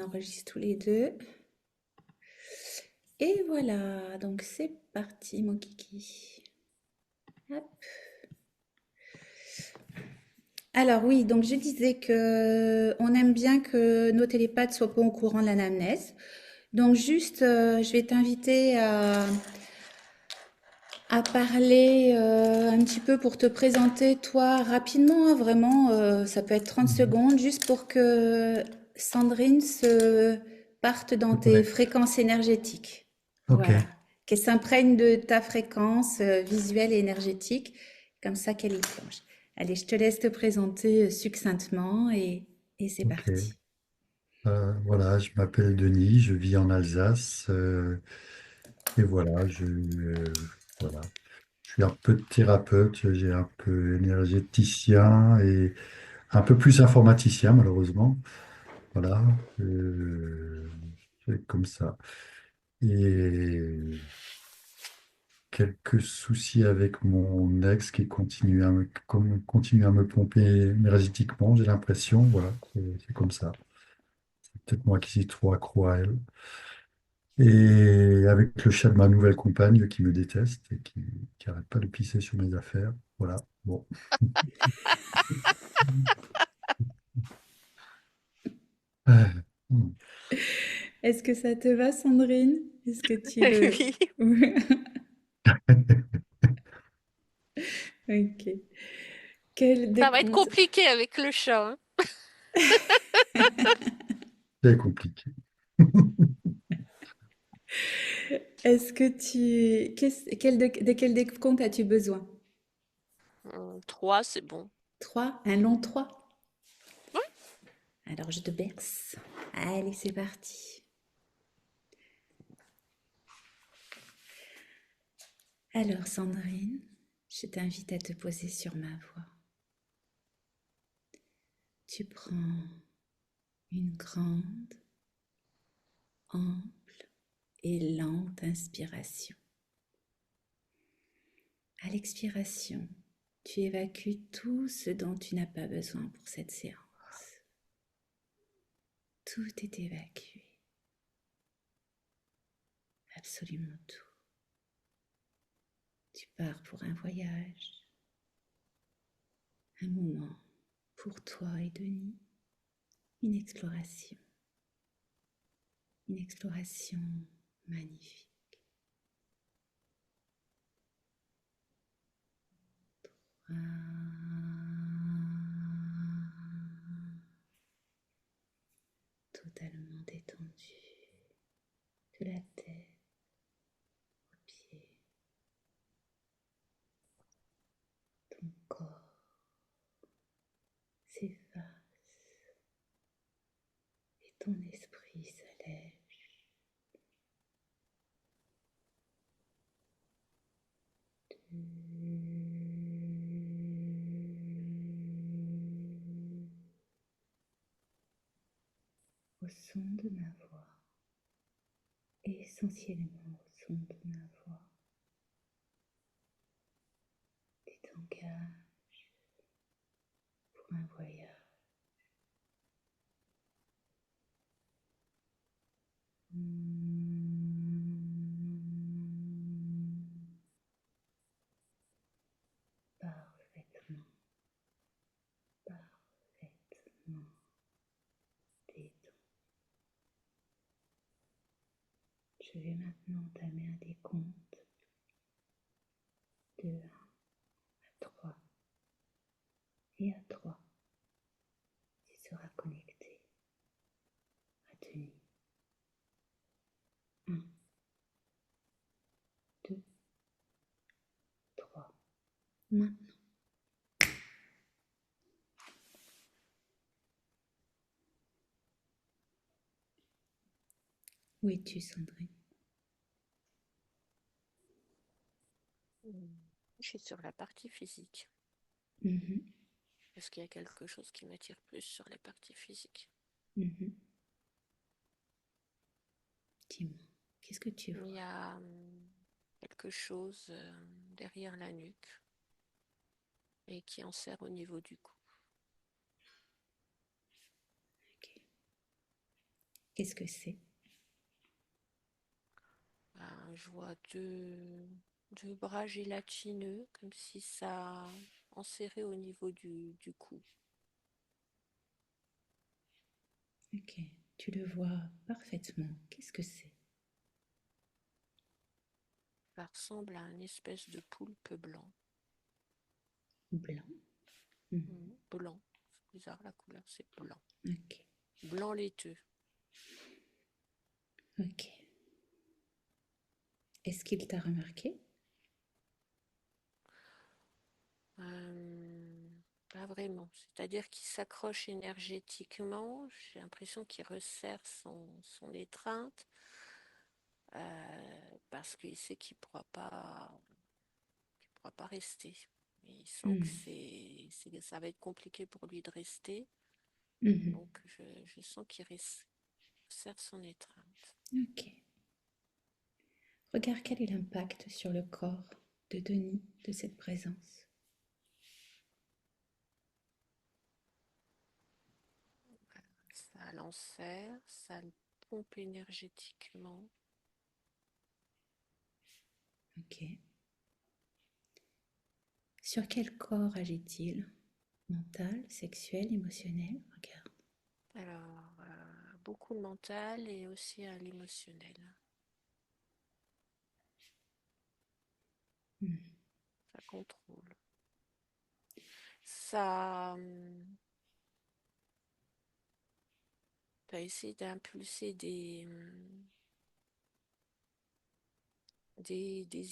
enregistre tous les deux. Et voilà, donc c'est parti, mon kiki. Hop. Alors oui, donc je disais que on aime bien que nos télépathes soient pas au courant de l'anamnèse. Donc juste, je vais t'inviter à parler un petit peu pour te présenter toi rapidement, hein, vraiment, ça peut être 30 Mhm. secondes, juste pour que Sandrine se parte dans Je tes connecte. fréquences énergétiques. Ok. Voilà. Qu'elle s'imprègne de ta fréquence visuelle et énergétique, comme ça qu'elle y plonge. Allez, je te laisse te présenter succinctement et c'est Ok. parti. Voilà, je m'appelle Denis, je vis en Alsace et voilà, voilà, je suis un peu thérapeute, j'ai un peu énergéticien et un peu plus informaticien malheureusement. Voilà, c'est comme ça. Et quelques soucis avec mon ex qui continue à me pomper énergétiquement, j'ai l'impression. Voilà, c'est comme ça. Peut-être moi qui suis trop accro à elle. Et avec le chat de ma nouvelle compagne qui me déteste et qui arrête pas de pisser sur mes affaires. Voilà. Bon. Ah, hmm. Est-ce que ça te va, Sandrine? Est-ce que tu veux... Oui, Ok. Quel ça va être décompte? compliqué avec le chat, hein. C'est compliqué. Est-ce que de quel décompte as-tu besoin? 3, c'est bon. Trois? Un long 3? Oui. Alors je te berce. Allez, c'est parti. Alors Sandrine, je t'invite à te poser sur ma voix. Tu prends une grande, ample et lente inspiration. À l'expiration, tu évacues tout ce dont tu n'as pas besoin pour cette séance. Tout est évacué, absolument tout. Tu pars pour un voyage, un moment pour toi et Denis, une exploration magnifique. Totalement détendu, de la tête aux pieds, ton corps s'efface et ton esprit s'allège. Au son de ma voix, essentiellement au son de ma voix, tu t'engages pour un voyage parfaitement, parfaitement détendu. Je vais maintenant entamer un décompte de 1 à 3. Et à 3, tu seras connecté à Denis. 1, 2, 3. Maintenant. Où es-tu, Sandrine? Je suis sur la partie physique. Mhm, Est-ce qu'il y a quelque chose qui m'attire plus sur les parties physiques? mhm. Dis-moi, qu'est-ce que tu Il y vois? a quelque chose derrière la nuque et qui en serre au niveau du cou. Ok. Qu'est-ce que c'est? Ben, je vois deux bras gélatineux, comme si ça enserrait au niveau du cou. Ok, tu le vois parfaitement. Qu'est-ce que c'est? Ça ressemble à une espèce de poulpe blanc. Blanc. Mhm. Blanc. C'est bizarre la couleur, c'est blanc. Ok, Blanc laiteux. ok. Est-ce qu'il t'a remarqué? Euh, Pas vraiment. C'est-à-dire qu'il s'accroche énergétiquement. J'ai l'impression qu'il resserre son étreinte parce qu'il sait qu'il pourra pas rester. Et il sent que Mhm. ça va être compliqué pour lui de rester. Mhm. Donc, je sens qu'il resserre son étreinte. Ok. Regarde quel est l'impact sur le corps de Denis de cette présence. Ça l'enserre, ça le pompe énergétiquement. Ok. Sur quel corps agit-il? Mental, sexuel, émotionnel? Regarde. Alors, beaucoup le mental et aussi l'émotionnel. Mhm. Ça contrôle. Ça, va essayer d'impulser des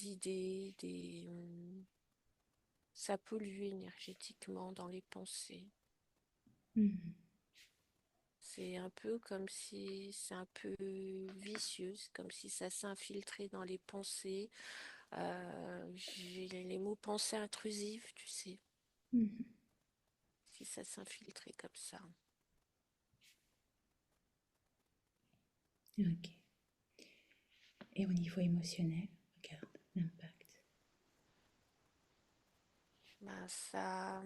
idées, ça pollue énergétiquement dans les pensées. Mhm. C'est un peu comme si c'est un peu vicieux, c'est comme si ça s'infiltrait dans les pensées. J'ai les mots pensées intrusives, tu sais, Mhm. si ça s'infiltrait comme ça. Ok. Et au niveau émotionnel, regarde l'impact. Ben, ça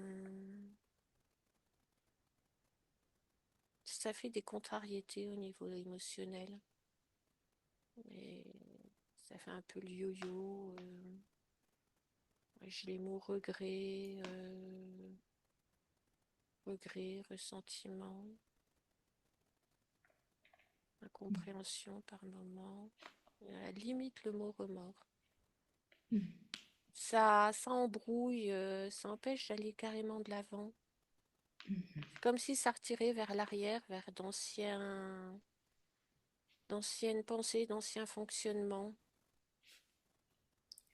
fait des contrariétés au niveau émotionnel. Et ça fait un peu le yo-yo. J'ai les mots regret, ressentiment, incompréhension par moment. À la limite le mot remords. Mhm. Ça embrouille, ça empêche d'aller carrément de l'avant. Mhm. C'est comme si ça retirait vers l'arrière, vers d'anciennes pensées, d'anciens fonctionnements.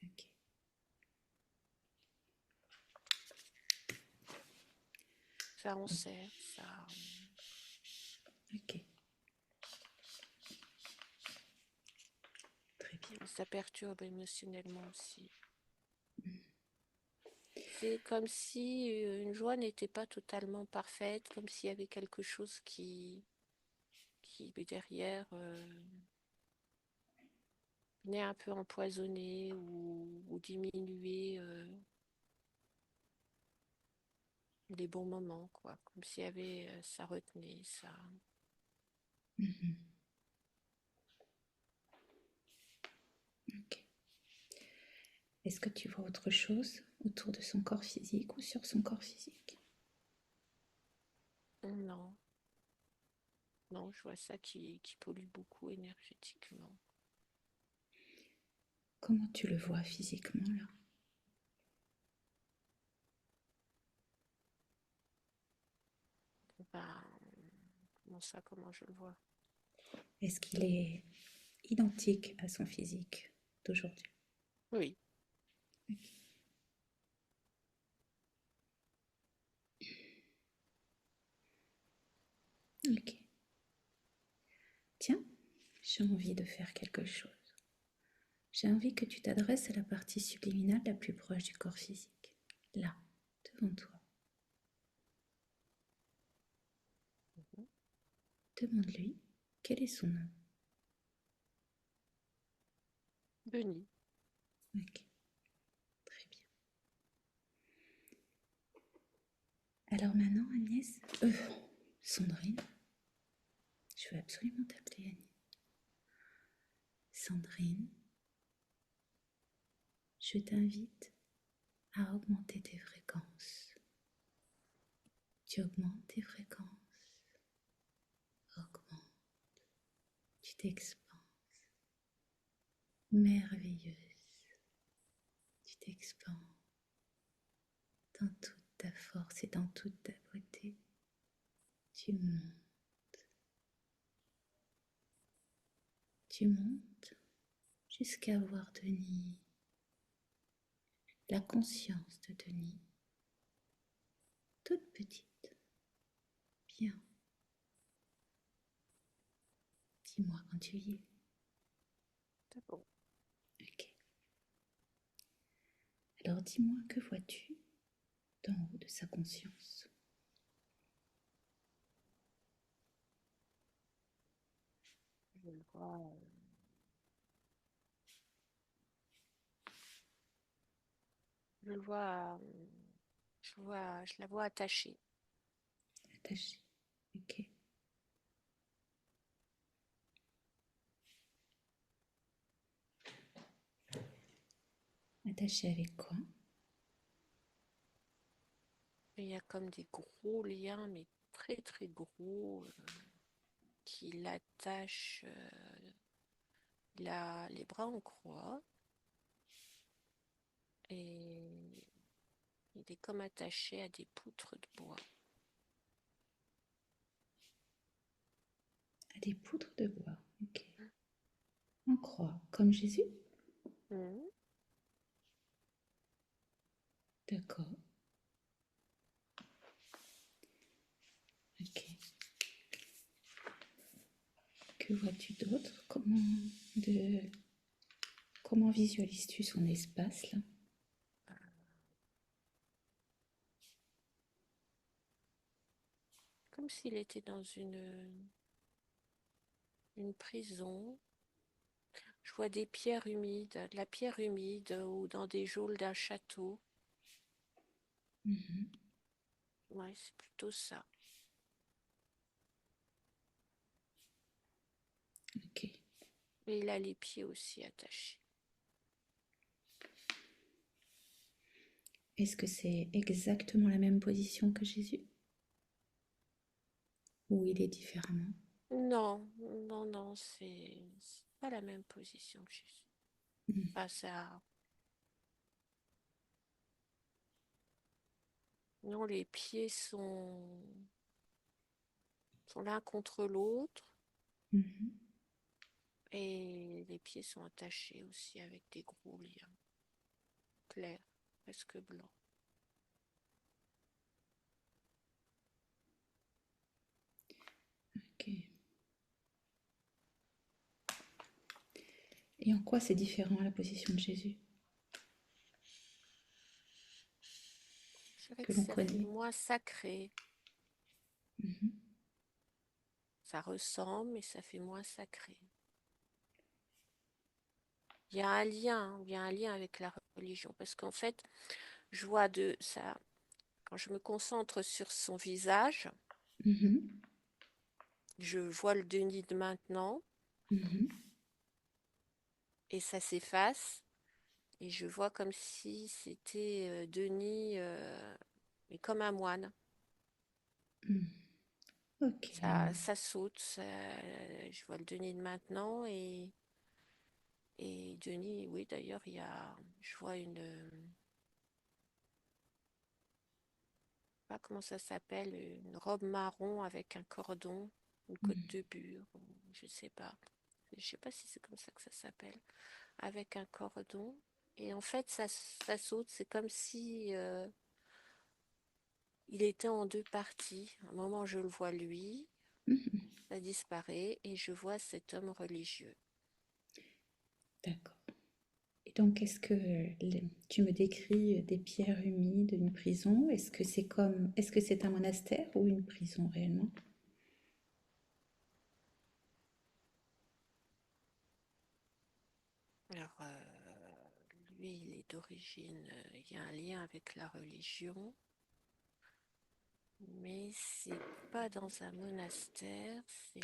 Ok. Ça en sert, Ok. Très bien. ça perturbe émotionnellement aussi. C'est comme si une joie n'était pas totalement parfaite, comme s'il y avait quelque chose qui derrière venait un peu empoisonner ou diminuer les bons moments, quoi. Comme s'il y avait, ça retenait, ça. Mhm. Ok. Est-ce que tu vois autre chose autour de son corps physique ou sur son corps physique? Non, non, je vois ça qui pollue beaucoup énergétiquement. Comment tu le vois physiquement là? Ben, comment je le vois? Est-ce qu'il est identique à son physique d'aujourd'hui? Oui, Ok. Tiens, j'ai envie de faire quelque chose. J'ai envie que tu t'adresses à la partie subliminale la plus proche du corps physique. Là, devant toi. Demande-lui quel est son nom. Denis. Ok, très bien. Alors maintenant, Agnès, Sandrine, Je veux absolument t'appeler Annie. Sandrine, je t'invite à augmenter tes fréquences. Tu augmentes tes fréquences, augmente, tu t'expanses, merveilleuse, tu t'expanses dans toute ta force et dans toute ta beauté. Tu montes jusqu'à voir Denis, la conscience de Denis, toute petite, bien. Dis-moi quand tu y es. C'est bon. Ok. Alors dis-moi, que vois-tu d'en haut de sa conscience? Je le vois, je le vois, je la vois attachée. Attaché. Ok. Attaché avec quoi? Il y a comme des gros liens, mais très très gros, qui l'attachent. Il a les bras en croix et il est comme attaché à des poutres de bois. À des poutres de bois. Ok. En croix, comme Jésus? Mhm. D'accord. Ok. Que vois-tu d'autre? Comment visualises-tu son espace là? Comme s'il était dans une prison. Je vois des pierres humides, de la pierre humide ou dans des geôles d'un château. Mhm. Ouais, c'est plutôt ça. Ok. Et il a les pieds aussi attachés. Est-ce que c'est exactement la même position que Jésus? Ou il est différemment? Non, non, non, c'est pas la même position que Jésus. Mhm. Pas ça. Non, les pieds sont l'un contre l'autre Mhm. et les pieds sont attachés aussi avec des gros liens clairs, presque blancs. Ok. Et en quoi c'est différent à la position de Jésus Je dirais que que l'on ça fait connaît? moins sacré. Mhm. Ça ressemble, mais ça fait moins sacré. Il y a un lien, il y a un lien avec la religion. Parce qu'en fait, je vois de ça, quand je me concentre sur son visage, Mhm. je vois le Denis de maintenant Mhm. et ça s'efface. Et je vois comme si c'était Denis, mais comme un moine. Mhm. Ok. Ça saute. Je vois le Denis de maintenant et Denis, oui, d'ailleurs, je vois pas comment ça s'appelle, une robe marron avec un cordon, une côte Mhm. de bure, ou je sais pas. Je sais pas si c'est comme ça que ça s'appelle, avec un cordon. Et en fait, ça saute. C'est comme si il était en deux parties. À un moment, je le vois lui, Mhm. ça disparaît, et je vois cet homme religieux. D'accord. Et donc, tu me décris des pierres humides, une prison? Est-ce que c'est un monastère ou une prison réellement? Alors, lui, il est d'origine, il y a un lien avec la religion. mais c'est pas dans un monastère, c'est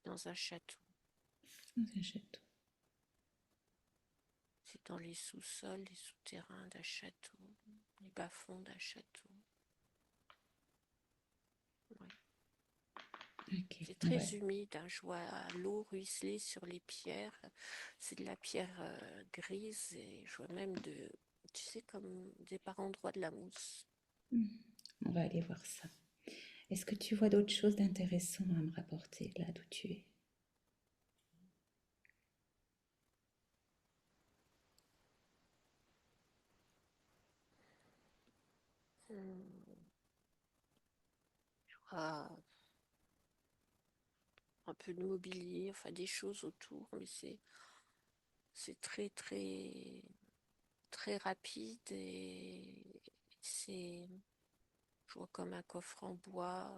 dans un château. Dans un château. C'est dans les sous-sols, les souterrains d'un château, les bas-fonds d'un château. Ouais. Ok, C'est on très va. humide, hein. Je vois l'eau ruisseler sur les pierres. C'est de la pierre grise et je vois même tu sais, comme par endroits de la mousse. Hmm, on va aller voir ça. Est-ce que tu vois d'autres choses d'intéressantes à me rapporter là d'où tu es? Hmm. Je vois un peu de mobilier, enfin des choses autour, mais c'est très très très rapide et c'est je vois comme un coffre en bois,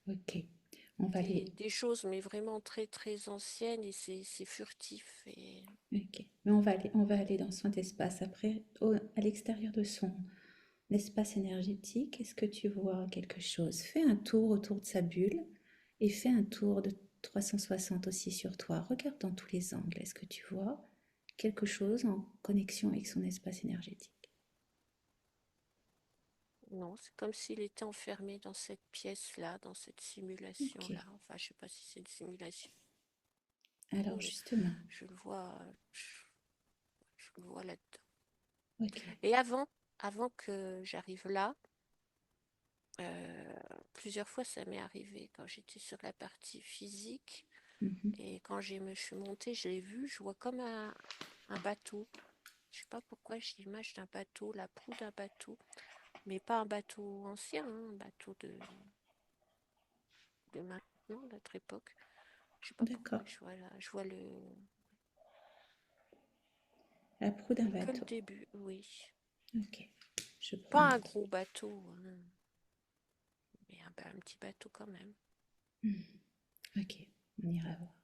Ok, on va aller. des choses mais vraiment très très anciennes et c'est furtif et Ok, mais on va aller dans son espace. Après, à l'extérieur de son espace énergétique, est-ce que tu vois quelque chose? Fais un tour autour de sa bulle et fais un tour de 360 aussi sur toi. Regarde dans tous les angles. Est-ce que tu vois quelque chose en connexion avec son espace énergétique? non, c'est comme s'il était enfermé dans cette pièce-là, dans cette Ok, simulation-là. Enfin, je sais pas si c'est une simulation, alors mais justement, je le vois, je le vois là-dedans. ok. Et avant que j'arrive là, plusieurs fois ça m'est arrivé quand j'étais sur la partie physique Mhm. et quand me suis montée, je l'ai vu, je vois comme un bateau. Je sais pas pourquoi j'ai l'image d'un bateau, la proue d'un bateau, mais pas un bateau ancien, hein, un bateau de maintenant, notre époque. Je sais pas pourquoi D'accord. je vois La proue d'un que le bateau. début, oui. Ok, je prends Pas un note. gros bateau, hein, mais un petit bateau quand même. Hmm. Ok, on ira voir.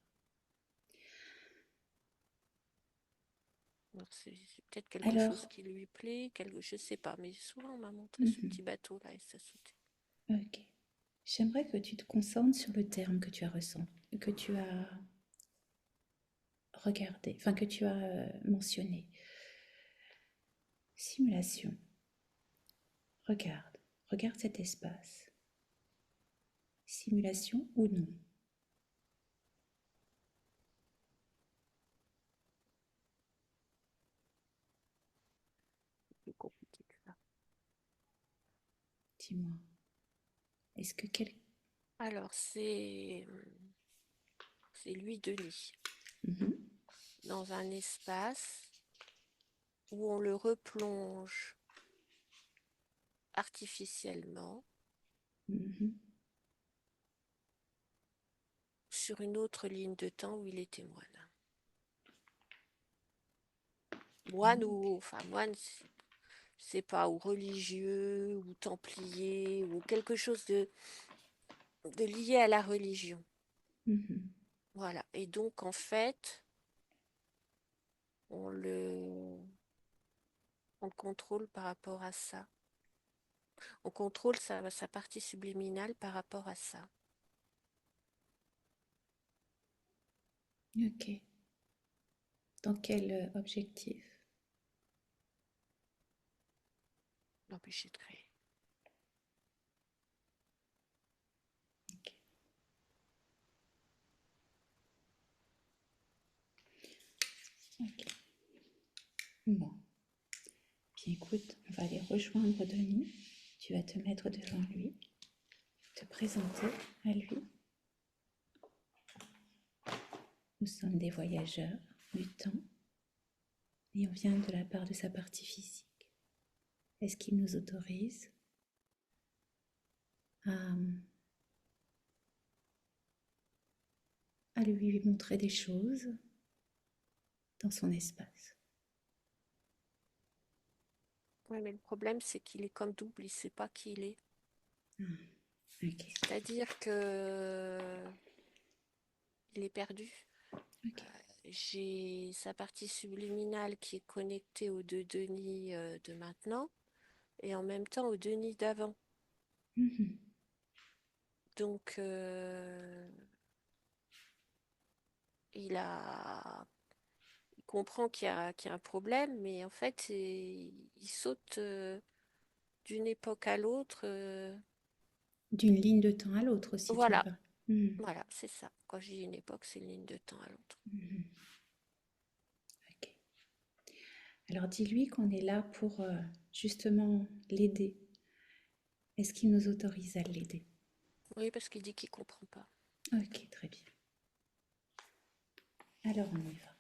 Alors, c'est peut-être quelque chose Alors, qui lui plaît, je sais pas, mais souvent on m'a montré ce mhm, petit bateau-là et ça sautait. ok. J'aimerais que tu te concentres sur le terme que tu as ressenti, que tu as regardé, enfin que tu as mentionné. Simulation. Regarde, regarde cet espace. Simulation ou non? Plus compliqué que ça. Dis-moi. Est-ce que quel... Alors, c'est lui, Denis, Mhm, dans un espace où on le replonge artificiellement mhm. sur une autre ligne de temps où il était moine. Moine ou, enfin, moine, c'est pas, ou religieux, ou templier, ou quelque chose de lié à la religion. Mhm. Voilà. Et donc, en fait, on le, on le contrôle par rapport à ça. On contrôle sa partie subliminale par rapport à ça. Ok. Dans quel objectif? L'empêcher de créer. Ok. Ok. Bon. Bien écoute, on va aller rejoindre Denis. Tu vas te mettre devant lui, te présenter à lui. Nous sommes des voyageurs du temps et on vient de la part de sa partie physique. Est-ce qu'il nous autorise à lui montrer des choses dans son espace? Oui, mais le problème, c'est qu'il est comme double, il ne sait pas qui il est. Ok, C'est-à-dire que il est perdu. ok. j'ai sa partie subliminale qui est connectée aux deux Denis de maintenant et en même temps aux Denis d'avant. Mhm. Donc, il a, il comprend qu'il y a un problème, mais en fait, il saute d'une époque à l'autre. D'une ligne de temps à l'autre aussi, tu veux Voilà, pas? Mhm. voilà, c'est ça. Quand je dis une époque, c'est une ligne de temps à l'autre. Mhm. Ok. Alors dis-lui qu'on est là pour justement l'aider. Est-ce qu'il nous autorise à l'aider? Oui, parce qu'il dit qu'il comprend pas. Ok, très bien. Alors on y va.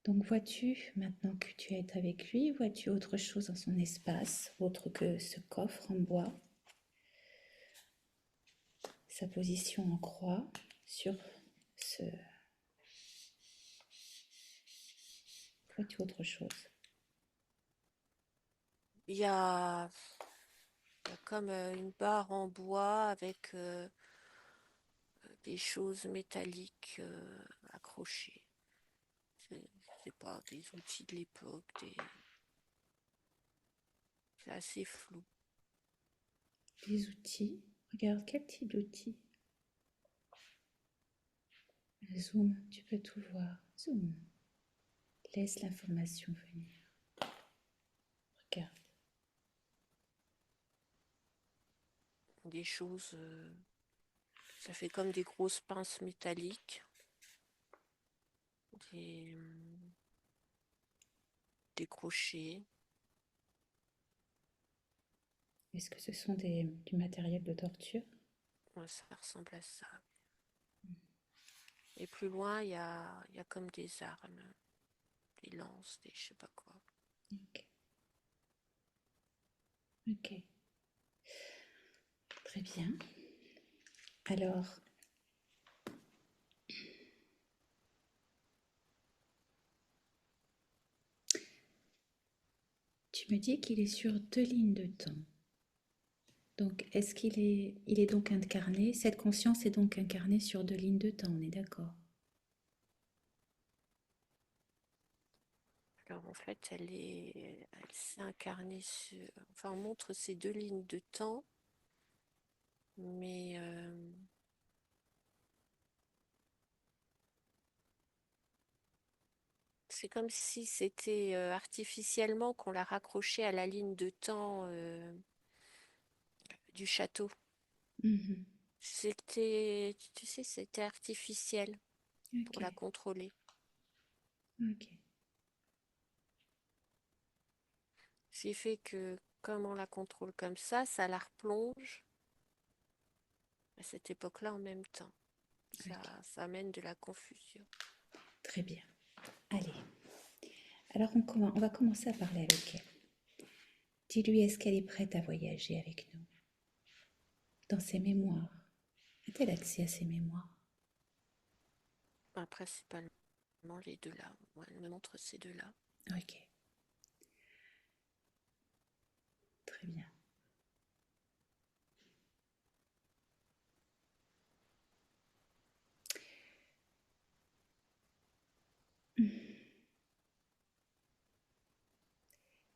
Donc vois-tu, maintenant que tu es avec lui, vois-tu autre chose dans son espace, autre que ce coffre en bois, sa position en croix sur ce... Vois-tu autre chose? Il y a comme une barre en bois avec des choses métalliques accrochées. C'est pas des outils de l'époque, c'est assez flou. Des outils. Regarde, quel type d'outils? Zoom, tu peux tout voir. Zoom. Laisse l'information venir. Regarde. Des choses, ça fait comme des grosses pinces métalliques, des, des crochets. Est-ce que ce sont du matériel de torture? Ouais, ça ressemble à ça. Et plus loin, il y a comme des armes, des lances, des je sais pas quoi. Ok. Ok. Très bien. Alors, tu me dis qu'il est sur deux lignes de temps. Donc, est-ce il est donc incarné, cette conscience est donc incarnée sur deux lignes de temps, on est d'accord? Alors en fait, elle s'est incarnée sur, enfin, on montre ces deux lignes de temps, mais c'est comme si c'était artificiellement qu'on l'a raccrochée à la ligne de temps du château. Mhm. C'était, tu sais, c'était artificiel Ok, pour la contrôler. ok, Ce qui fait que comme on la contrôle comme ça la replonge à cette époque-là en même temps. ok. Ça amène de la confusion. Très bien. Allez, alors on va commencer à parler avec elle. Dis-lui, est-ce qu'elle est prête à voyager avec nous dans ses mémoires? A-t-elle accès à ses mémoires? Enfin, principalement les deux là. Ouais, elle me montre ces deux-là. Ok, très bien.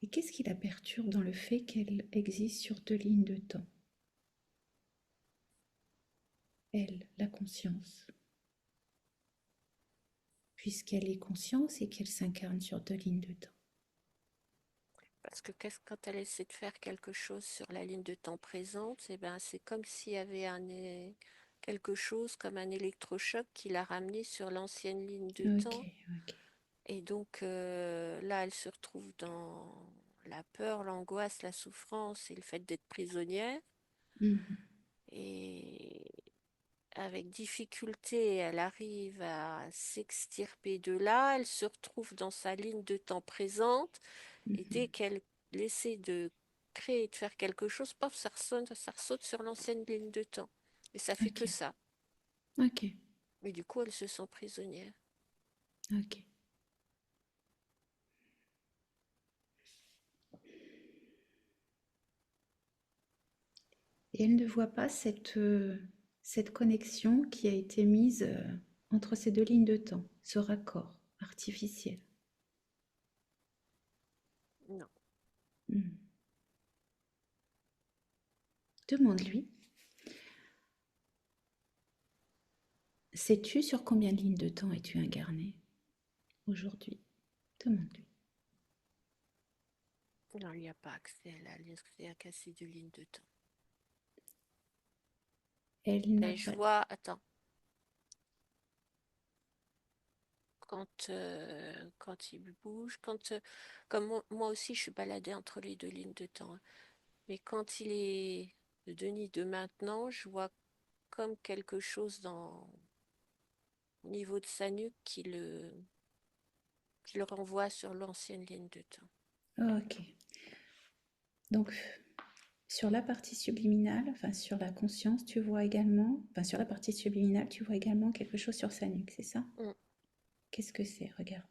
Et qu'est-ce qui la perturbe dans le fait qu'elle existe sur deux lignes de temps? Elle, la conscience, puisqu'elle est conscience et qu'elle s'incarne sur deux lignes de temps. Parce que quand elle essaie de faire quelque chose sur la ligne de temps présente, eh ben, c'est comme s'il y avait quelque chose comme un électrochoc qui l'a ramené sur l'ancienne ligne de Ok, temps. ok. Et donc là, elle se retrouve dans la peur, l'angoisse, la souffrance et le fait d'être prisonnière. Mhm. Et avec difficulté, elle arrive à s'extirper de là. Elle se retrouve dans sa ligne de temps présente. Et Mhm. dès qu'elle essaie de créer, de faire quelque chose, paf, ça ressaute sur l'ancienne ligne de temps. Et ça fait Ok, que ça. ok, Mais du coup, elle se sent prisonnière. ok. Et elle ne voit pas cette connexion qui a été mise. entre ces deux lignes de temps, ce raccord artificiel. Non. Hmm. Demande-lui, sais-tu sur combien de lignes de temps es-tu incarné aujourd'hui? Demande-lui. Non, il n'y a pas accès à la liste, il n'y a qu'à ces deux lignes de temps. Elle n'a Et je pas... vois, attends, quand il bouge, comme moi aussi je suis baladée entre les deux lignes de temps, hein. Mais quand il est de Denis de maintenant, je vois comme quelque chose au niveau de sa nuque qui le renvoie sur l'ancienne ligne de temps. Ok. Donc, sur la partie subliminale, enfin sur la conscience, tu vois également, enfin sur la partie subliminale, tu vois également quelque chose sur sa nuque, c'est ça? Mm. Qu'est-ce que c'est? Regarde.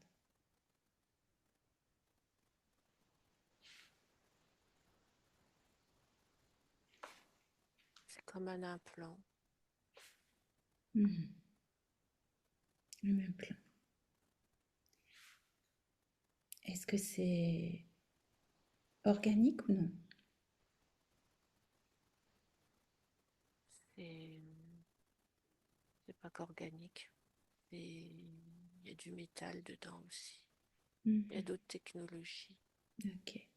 C'est comme un implant. Mhm. Le même plan. Est-ce que c'est organique ou non? C'est c'est pas qu'organique. Il y a du métal dedans aussi. Il y a Mhm. d'autres technologies. Ok,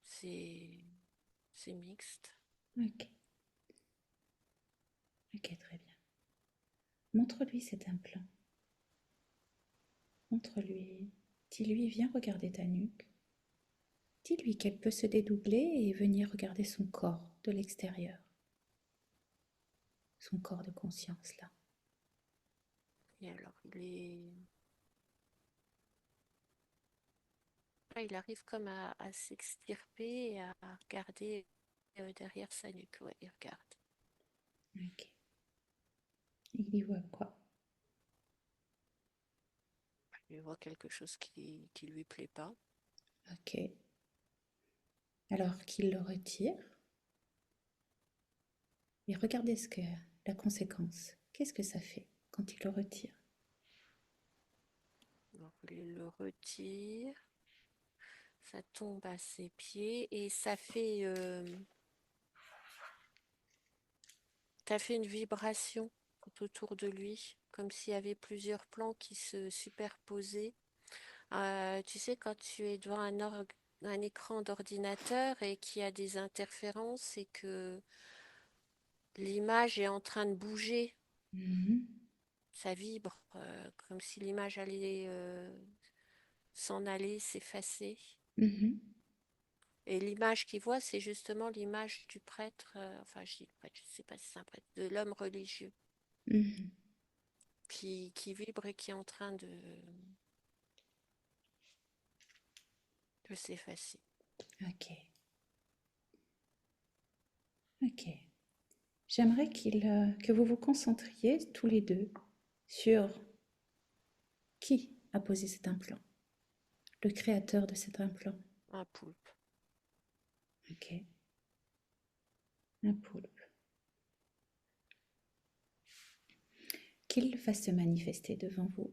C'est c'est mixte. ok, ok, très bien. Montre-lui cet implant. Montre-lui. Dis-lui, viens regarder ta nuque. Dis-lui qu'elle peut se dédoubler et venir regarder son corps de l'extérieur. Son corps de conscience, là. Et alors, il arrive comme à s'extirper et à regarder derrière sa nuque. Ouais, il regarde. Ok. Il y voit quoi? Il voit quelque chose qui lui plaît pas. Ok. Alors qu'il le retire. Et regardez ce que la conséquence. Qu'est-ce que ça fait quand il le retire? Donc, il le retire. Ça tombe à ses pieds et ça fait une vibration tout autour de lui, comme s'il y avait plusieurs plans qui se superposaient. Tu sais, quand tu es devant un écran d'ordinateur et qu'il y a des interférences et que l'image est en train de bouger, Mhm. ça vibre, comme si l'image allait s'en aller, s'effacer. Mhm. Et l'image qu'il voit, c'est justement l'image du prêtre, enfin, je dis prêtre, je ne sais pas si c'est un prêtre, de l'homme religieux, Mhm. qui vibre et qui est en train de s'effacer. Ok. Ok. J'aimerais que vous vous concentriez tous les deux sur qui a posé cet implant, le créateur de cet implant. Un poulpe. Ok. Un poulpe. Qu'il fasse se manifester devant vous.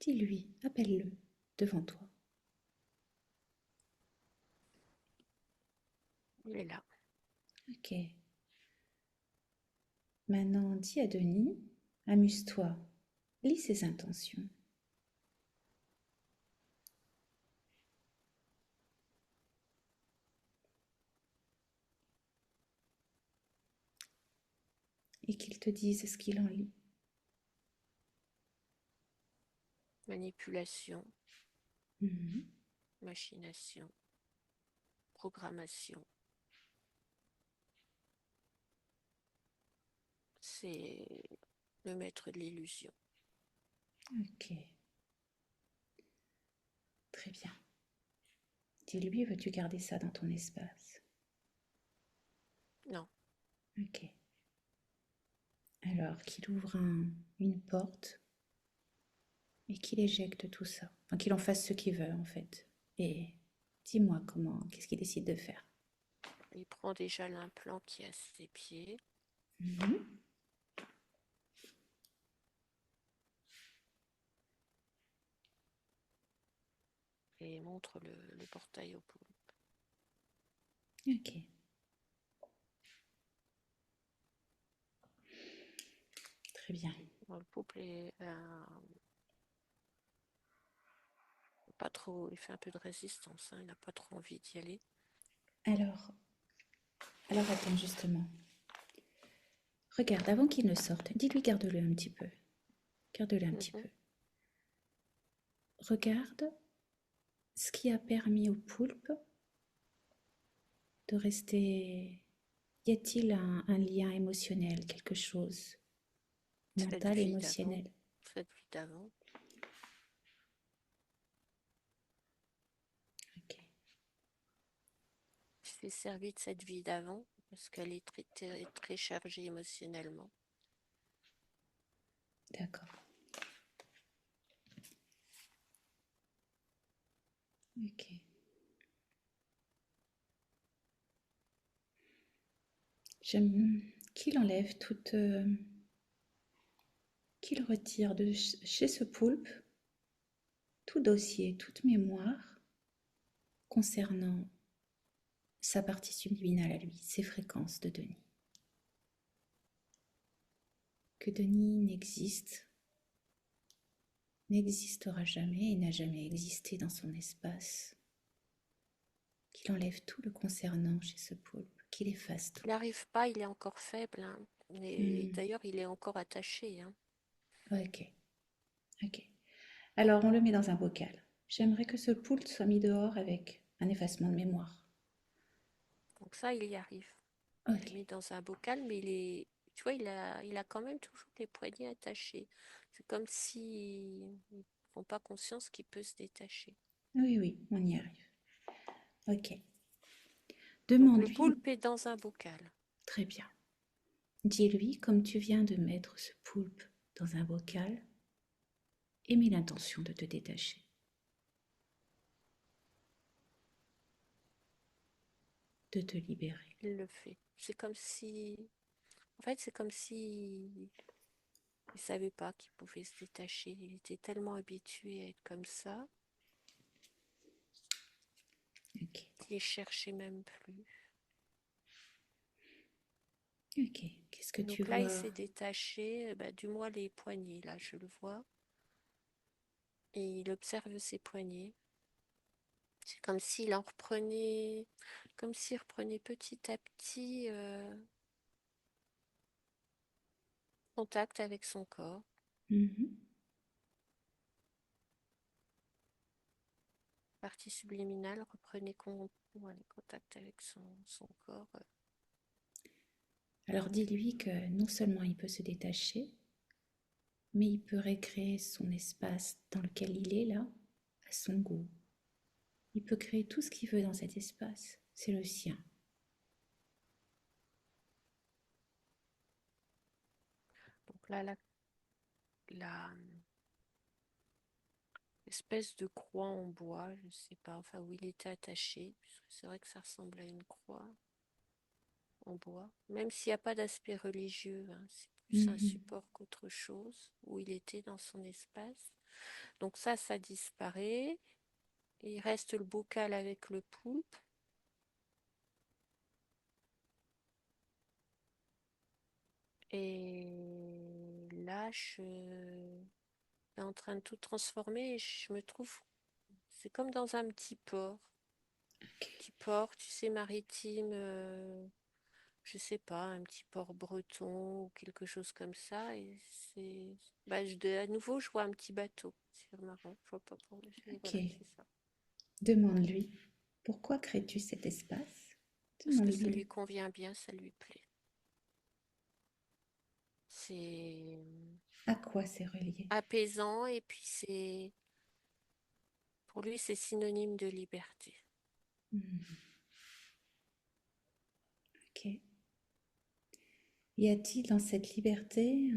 Dis-lui, appelle-le devant toi. Il est là. Ok. Maintenant, dis à Denis, amuse-toi, lis ses intentions. Et qu'il te dise ce qu'il en lit. Manipulation, Mhm. machination, programmation. C'est le maître de l'illusion. Ok. Très bien. Dis-lui, veux-tu garder ça dans ton espace? Non, Ok. Alors qu'il ouvre une porte et qu'il éjecte tout ça. Enfin, qu'il en fasse ce qu'il veut, en fait. Et dis-moi comment, qu'est-ce qu'il décide de faire. il prend déjà l'implant qui est à ses pieds. Mhm. et montre le portail au poulpe. Ok. Très bien. Bon, le poulpe est pas trop, il fait un peu de résistance, hein, il n'a pas trop envie d'y aller. Alors, alors attends justement. Regarde, avant qu'il ne sorte, dis-lui garde-le un petit peu. Garde-le un petit Mhm. peu. Regarde ce qui a permis au poulpe de rester. Y a-t-il un lien émotionnel, quelque chose Cette mental, vie d'avant, émotionnel? cette vie d'avant. Ok, Il s'est servi de cette vie d'avant parce qu'elle est très chargée émotionnellement. d'accord. Ok. J'aime qu'il enlève toute, qu'il retire de chez ce poulpe tout dossier, toute mémoire concernant sa partie subliminale à lui, ses fréquences de Denis. Que Denis n'existera jamais et n'a jamais existé dans son espace. Qu'il enlève tout le concernant chez ce poulpe, qu'il efface tout. Il n'arrive pas, il est encore faible, hein. Et Hmm. d'ailleurs, il est encore attaché, hein. Ok, ok. Alors on le met dans un bocal. J'aimerais que ce poulpe soit mis dehors avec un effacement de mémoire. Donc ça, il y arrive. Il Ok, est mis dans un bocal, mais tu vois, il a quand même toujours les poignets attachés. C'est comme s'ils ne font pas conscience qu'il peut se détacher. oui, oui, on y arrive. Ok. Donc le Demande-lui, poulpe est dans un bocal. très bien. Dis-lui, comme tu viens de mettre ce poulpe dans un bocal, et mets l'intention de te détacher, de te libérer. Il le fait. C'est comme si, en fait, c'est comme si il savait pas qu'il pouvait se détacher. Il était tellement habitué à être comme ça Ok, qu'il ne cherchait même plus. ok. Qu'est-ce que tu Donc là, il vois? s'est détaché, du moins les poignets. Là, je le vois. Et il observe ses poignets. C'est comme s'il en reprenait, comme s'il reprenait petit à petit contact avec son corps. Mhm. Partie subliminale reprenait voilà, contact avec son corps. Alors dis-lui que non seulement il peut se détacher, mais il peut recréer son espace dans lequel il est là, à son goût. Il peut créer tout ce qu'il veut dans cet espace. C'est le sien. Donc là, la espèce de croix en bois, je ne sais pas, enfin où il était attaché, puisque c'est vrai que ça ressemble à une croix en bois, même s'il n'y a pas d'aspect religieux, hein, c'est plus un Mhm. support qu'autre chose, où il était dans son espace. Donc ça disparaît. Il reste le bocal avec le poulpe. Et là, je suis en train de tout transformer et je me trouve, c'est comme dans un petit port, tu sais, maritime, je sais pas, un petit port breton ou quelque chose comme ça. Et à nouveau, je vois un petit bateau. C'est marrant, je vois pas pour Ok. voilà, c'est ça. Demande-lui, pourquoi crées-tu cet espace? Parce que ça Demande-lui. lui convient bien, ça lui plaît. C'est À quoi c'est relié? apaisant et puis pour lui, c'est synonyme de liberté. Mhm. Ok. Y a-t-il dans cette liberté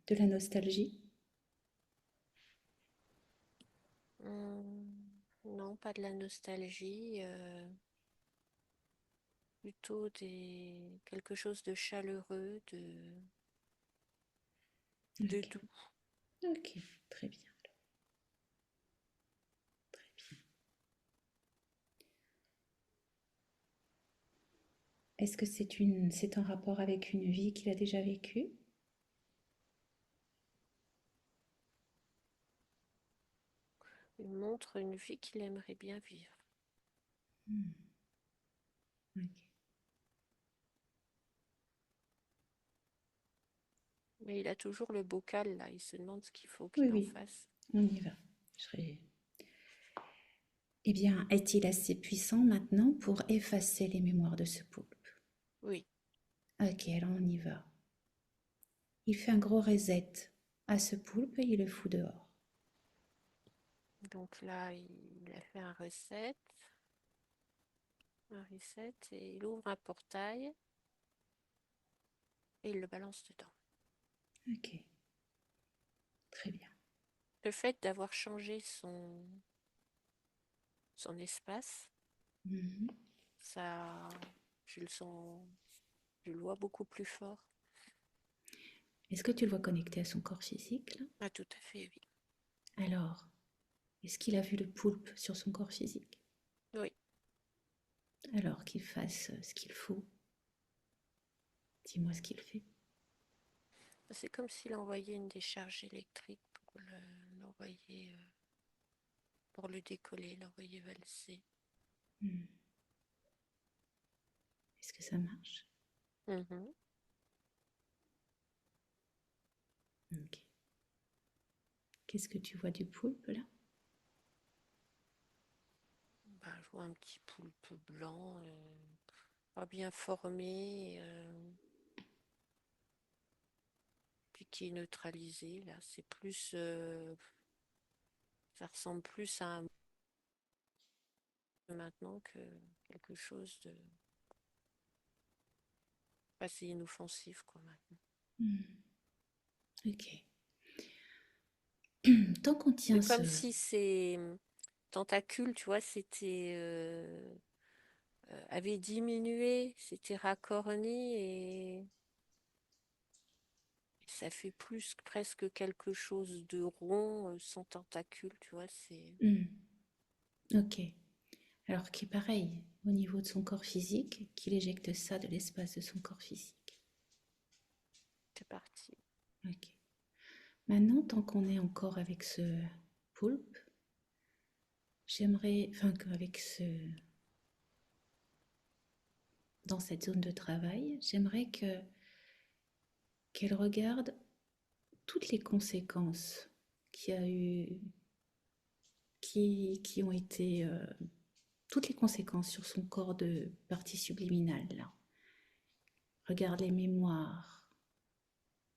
de la nostalgie? Non, pas de la nostalgie, plutôt quelque chose de chaleureux, de Ok. doux. Ok. Très bien. Très bien. Est-ce que c'est en rapport avec une vie qu'il a déjà vécue? Il montre une vie qu'il aimerait bien vivre. Hmm, ok. Mais il a toujours le bocal là, il se demande ce qu'il faut Oui, qu'il en oui, fasse. on y va. Eh bien, est-il assez puissant maintenant pour effacer les mémoires de ce poulpe? Oui, Ok, alors on y va. Il fait un gros reset à ce poulpe et il le fout dehors. donc là, il a fait un reset, et il ouvre un portail et il le balance dedans. Ok, très bien. Le fait d'avoir changé son espace, Mhm. ça, je le sens, je le vois beaucoup plus fort. Est-ce que tu le vois connecté à son corps physique là? Ah, tout à fait, oui. Alors, est-ce qu'il a vu le poulpe sur son corps physique? Oui, Alors qu'il fasse ce qu'il faut. Dis-moi ce qu'il fait. c'est comme s'il envoyait une décharge électrique pour l'envoyer, pour le décoller, l'envoyer valser. Hmm. Est-ce que ça marche? Mhm. Ok. Qu'est-ce que tu vois du poulpe là? Bah, je vois un petit poulpe blanc, pas bien formé, puis qui est neutralisé. Là, c'est plus, ça ressemble plus à un maintenant que quelque chose de assez inoffensif, quoi, maintenant. Hmm. Ok. Tant qu'on C'est tient ce... comme si ces tentacules, tu vois, avaient diminué, c'était racorni et ça fait plus presque quelque chose de rond, sans tentacules, tu vois, Hmm. Ok. Alors qui est pareil au niveau de son corps physique, qu'il éjecte ça de l'espace de son corps physique. c'est parti. Ok. Maintenant, tant qu'on est encore avec ce poulpe, j'aimerais, enfin, avec dans cette zone de travail, j'aimerais qu'elle regarde toutes les conséquences qu'il y a eu, qui ont été, toutes les conséquences sur son corps de partie subliminale, là. Regarde les mémoires,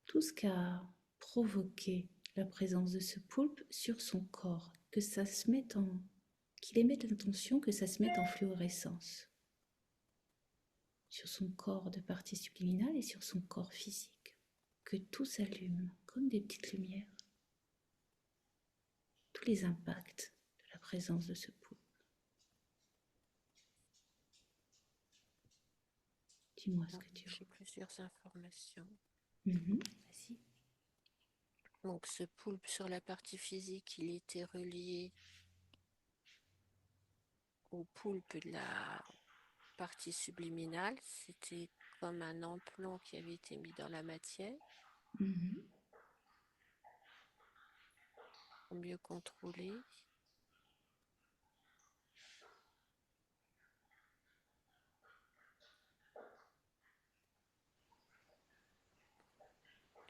tout ce qu'a provoqué la présence de ce poulpe sur son corps, que ça se mette en, qu'il émette l'intention que ça se mette en fluorescence sur son corps de partie subliminale et sur son corps physique, que tout s'allume comme des petites lumières, tous les impacts de la présence de ce poulpe. Dis-moi ce Donc, que tu j'ai vois. plusieurs informations. Vas-y. Donc, ce poulpe sur la partie physique, il était relié au poulpe de la partie subliminale. C'était comme un implant qui avait été mis dans la matière Mhm. pour mieux contrôler.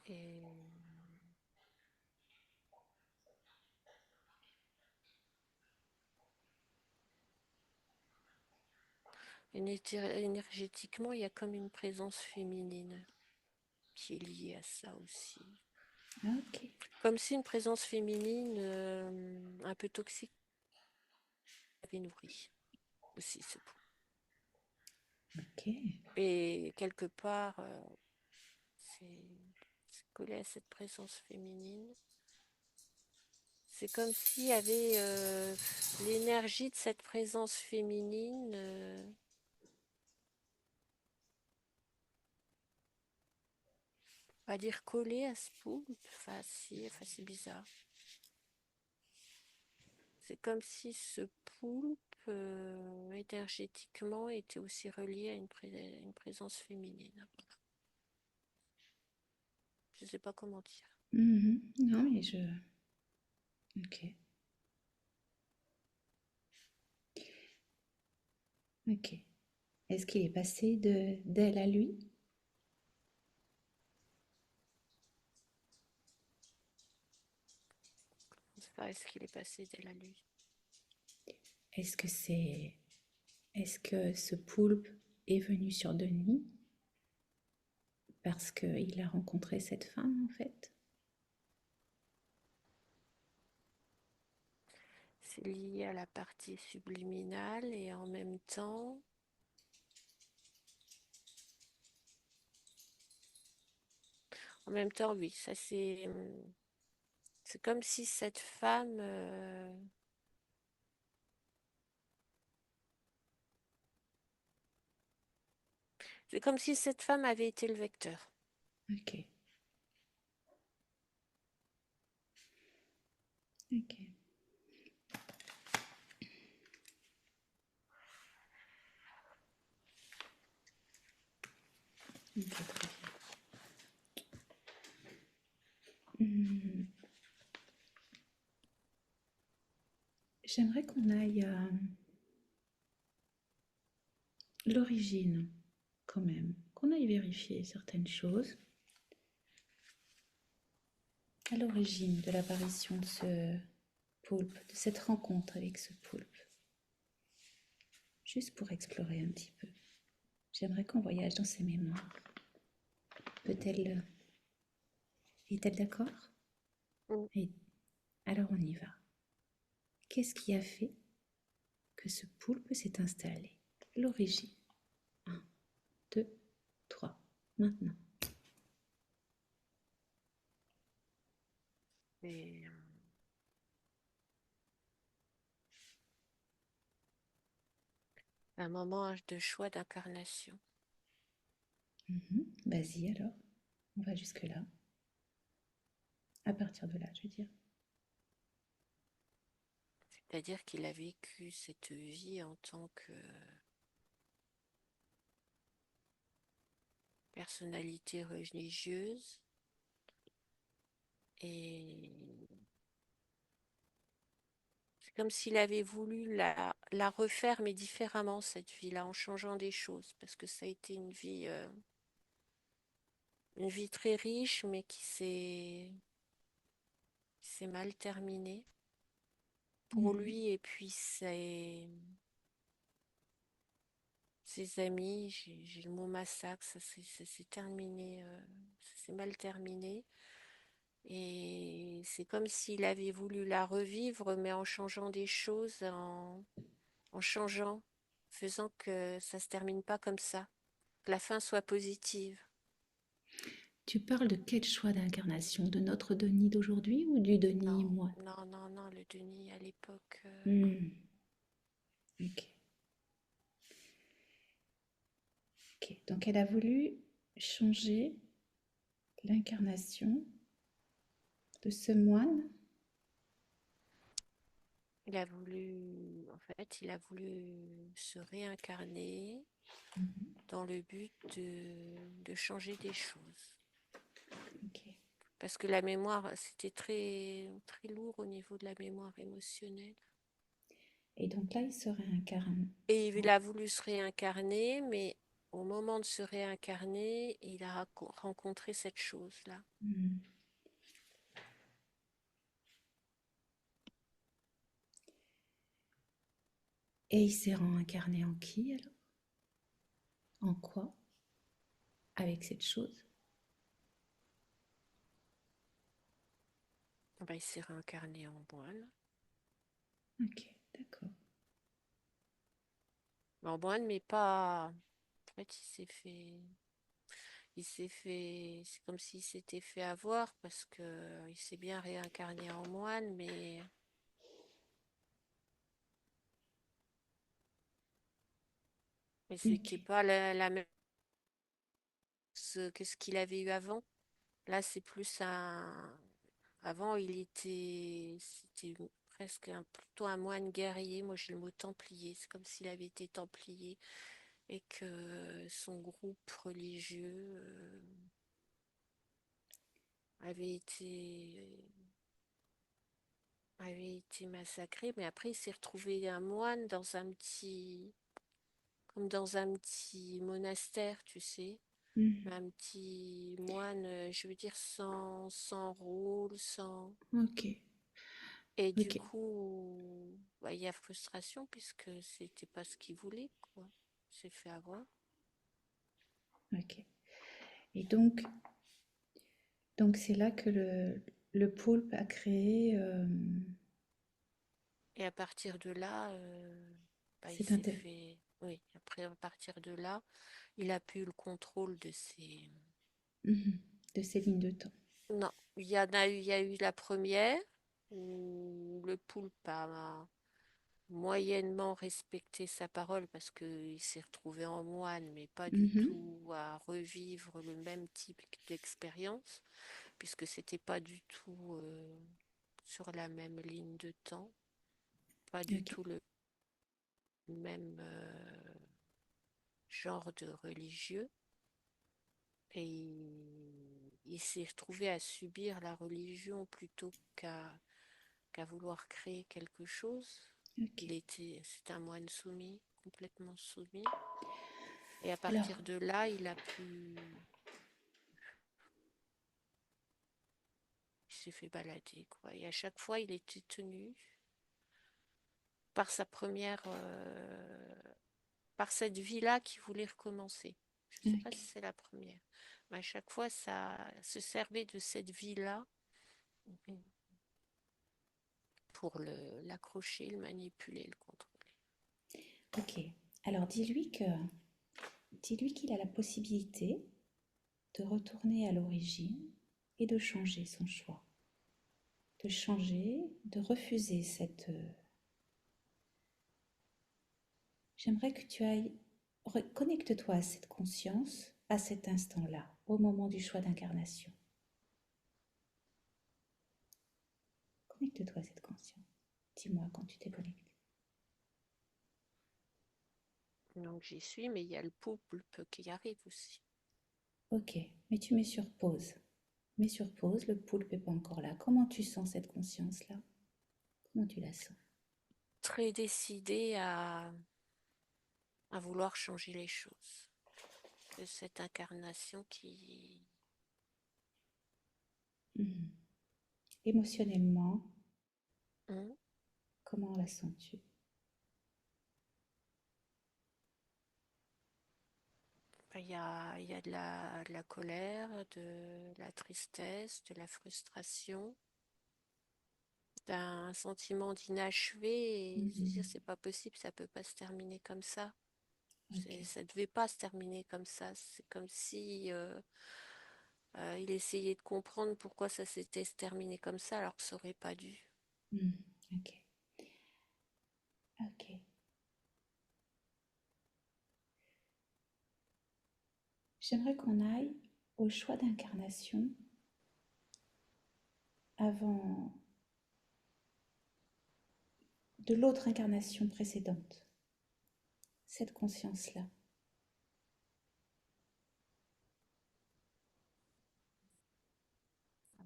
Et énergétiquement, il y a comme une présence féminine qui est liée à ça aussi. Ok. Comme si une présence féminine un peu toxique avait nourri aussi ce poulpe. Ok. Et quelque part, c'est collé à cette présence féminine. C'est comme s'il y avait l'énergie de cette présence féminine, on va dire collée à ce poulpe. Enfin, c'est bizarre. C'est comme si ce poulpe énergétiquement était aussi relié à une présence féminine. Je ne sais pas comment dire. Mhm. Non, mais je... Ok, ok. Est-ce qu'il est passé de d'elle à lui? Je sais pas, est-ce qu'il est passé d'elle à lui? Est-ce que c'est... Est-ce que ce poulpe est venu sur Denis parce qu'il a rencontré cette femme, en fait? C'est lié à la partie subliminale et en même temps, oui, ça c'est comme si cette femme, c'est comme si cette femme avait été le vecteur. Ok, ok, ok, très bien. J'aimerais qu'on aille à l'origine, quand même, qu'on aille vérifier certaines choses. À l'origine de l'apparition de ce poulpe, de cette rencontre avec ce poulpe, juste pour explorer un petit peu. J'aimerais qu'on voyage dans ses mémoires. Peut-elle... Est-elle d'accord? Mm. Et alors on y va. Qu'est-ce qui a fait que ce poulpe s'est installé? L'origine. Un, 2, 3. Maintenant. Et un moment de choix d'incarnation. Vas-y alors. On va jusque-là. À partir de là, je veux dire. C'est-à-dire qu'il a vécu cette vie en tant que personnalité religieuse et c'est comme s'il avait voulu la refaire, mais différemment, cette vie-là, en changeant des choses, parce que ça a été une vie très riche, mais qui s'est mal terminée pour Mhm. lui et puis ses amis. J'ai le mot massacre, ça s'est terminé, ça s'est mal terminé. Et c'est comme s'il avait voulu la revivre, mais en changeant des choses, en changeant, faisant que ça se termine pas comme ça, que la fin soit positive. Tu parles de quel choix d'incarnation? De notre Denis d'aujourd'hui ou du Denis Non, moi? non, non, non, le Denis à l'époque. Hmm, ok. Ok. Donc elle a voulu changer l'incarnation de ce moine. Il a voulu se réincarner dans le but de changer des choses. Ok. Parce que la mémoire, c'était très, très lourd au niveau de la mémoire émotionnelle. Et donc là, il se réincarne. Et il a voulu se réincarner, mais au moment de se réincarner, il a rencontré cette chose-là. Hmm. Et il s'est réincarné en qui alors? En quoi? Avec cette chose? Ben, il s'est réincarné en moine. Ok, d'accord. En moine, mais pas. En fait, c'est comme s'il s'était fait avoir parce que il s'est bien réincarné en moine, mais Ok. c'était pas la même chose que ce qu'il avait eu avant. Là, c'est plus un. Avant, c'était presque plutôt un moine guerrier. Moi, j'ai le mot templier. C'est comme s'il avait été templier et que son groupe religieux avait été, avait été massacré. Mais après, il s'est retrouvé un moine dans un petit, comme dans un petit monastère, tu sais. Mhm. Un petit moine, je veux dire, sans rôle, sans... Ok, Et du ok, coup, bah, il y a frustration puisque c'était pas ce qu'il voulait, quoi. Il s'est fait avoir. ok. Et donc c'est là que le poulpe a créé. Et à partir de là, bah, il C'est s'est intéressant. fait... Oui, après, à partir de là, il a pu le contrôle de ses... De ces lignes de temps. Non, il y a eu la première où le poulpe a moyennement respecté sa parole parce qu'il s'est retrouvé en moine, mais pas du Mhm. tout à revivre le même type d'expérience, puisque c'était pas du tout sur la même ligne de temps, pas du Ok. tout le même genre de religieux. Et il s'est retrouvé à subir la religion plutôt qu'à vouloir créer quelque chose. Ok. C'est un moine soumis, complètement soumis. Et à Alors, partir de là, il s'est fait balader, quoi. Et à chaque fois, il était tenu par par cette vie-là qui voulait recommencer. Je ne sais pas ok. si c'est la première, mais à chaque fois, ça se servait de cette vie-là pour l'accrocher, le manipuler, le contrôler. Ok. Alors dis-lui qu'il a la possibilité de retourner à l'origine et de changer son choix, de changer, de refuser cette. J'aimerais que tu ailles. Connecte-toi à cette conscience, à cet instant-là, au moment du choix d'incarnation. Connecte-toi à cette conscience. Dis-moi quand tu t'es connecté. Donc j'y suis, mais il y a le poulpe qui arrive aussi. Ok, mais tu mets sur pause. Mets sur pause, le poulpe n'est pas encore là. Comment tu sens cette conscience-là? Comment tu la sens? Très décidé à vouloir changer les choses. Que cette incarnation qui... Mhm. Émotionnellement, Hmm. comment la sens-tu? Il y a de la colère, de la tristesse, de la frustration, d'un sentiment d'inachevé et se dire Mhm. c'est pas possible, ça peut pas se terminer comme ça. Ok. Ça devait pas se terminer comme ça. C'est comme si il essayait de comprendre pourquoi ça s'était terminé comme ça alors que ça aurait pas dû. Mhm. Ok. Ok. J'aimerais qu'on aille au choix d'incarnation avant de l'autre incarnation précédente. Cette conscience-là.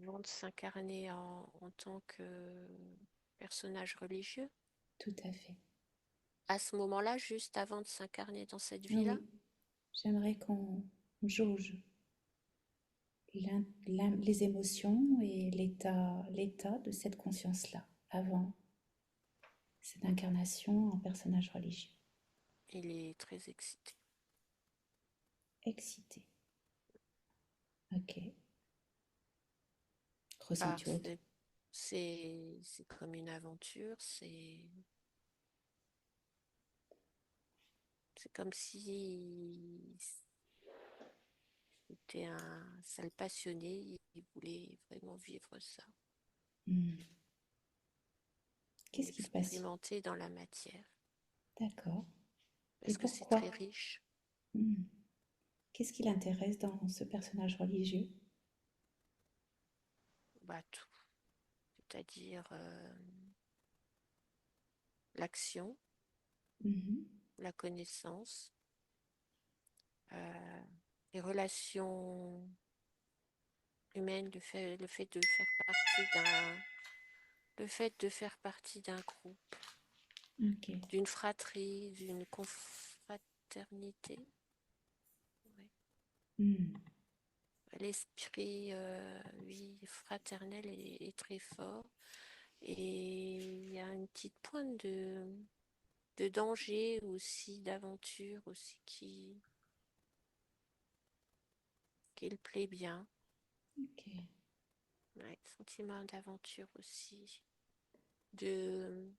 Avant de s'incarner en tant que personnage religieux. Tout à fait. À ce moment-là, juste avant de s'incarner dans cette Ah vie-là, oui, j'aimerais qu'on jauge les émotions et l'état de cette conscience-là avant cette incarnation en personnage religieux. il est très excité. Excité. Ok. Ah, Ressens-tu autre? c'est comme une aventure, c'est comme si c'était ça le passionnait, il voulait vraiment vivre ça, Hmm. et Qu'est-ce qui te passionne? expérimenter dans la matière, D'accord. Et parce que c'est pourquoi? très riche. Hmm. Qu'est-ce qui l'intéresse dans ce personnage religieux? Bah, tout. C'est-à-dire l'action, Mhm. la connaissance, euh, les relations humaines, le fait de faire partie d'un groupe, Ok. d'une fratrie, d'une confraternité. Ouais. Hmm. L'esprit, oui, fraternel est très fort. Et il y a une petite pointe de danger aussi, d'aventure aussi qui le plaît bien. Ok. Ouais, sentiment d'aventure aussi, de,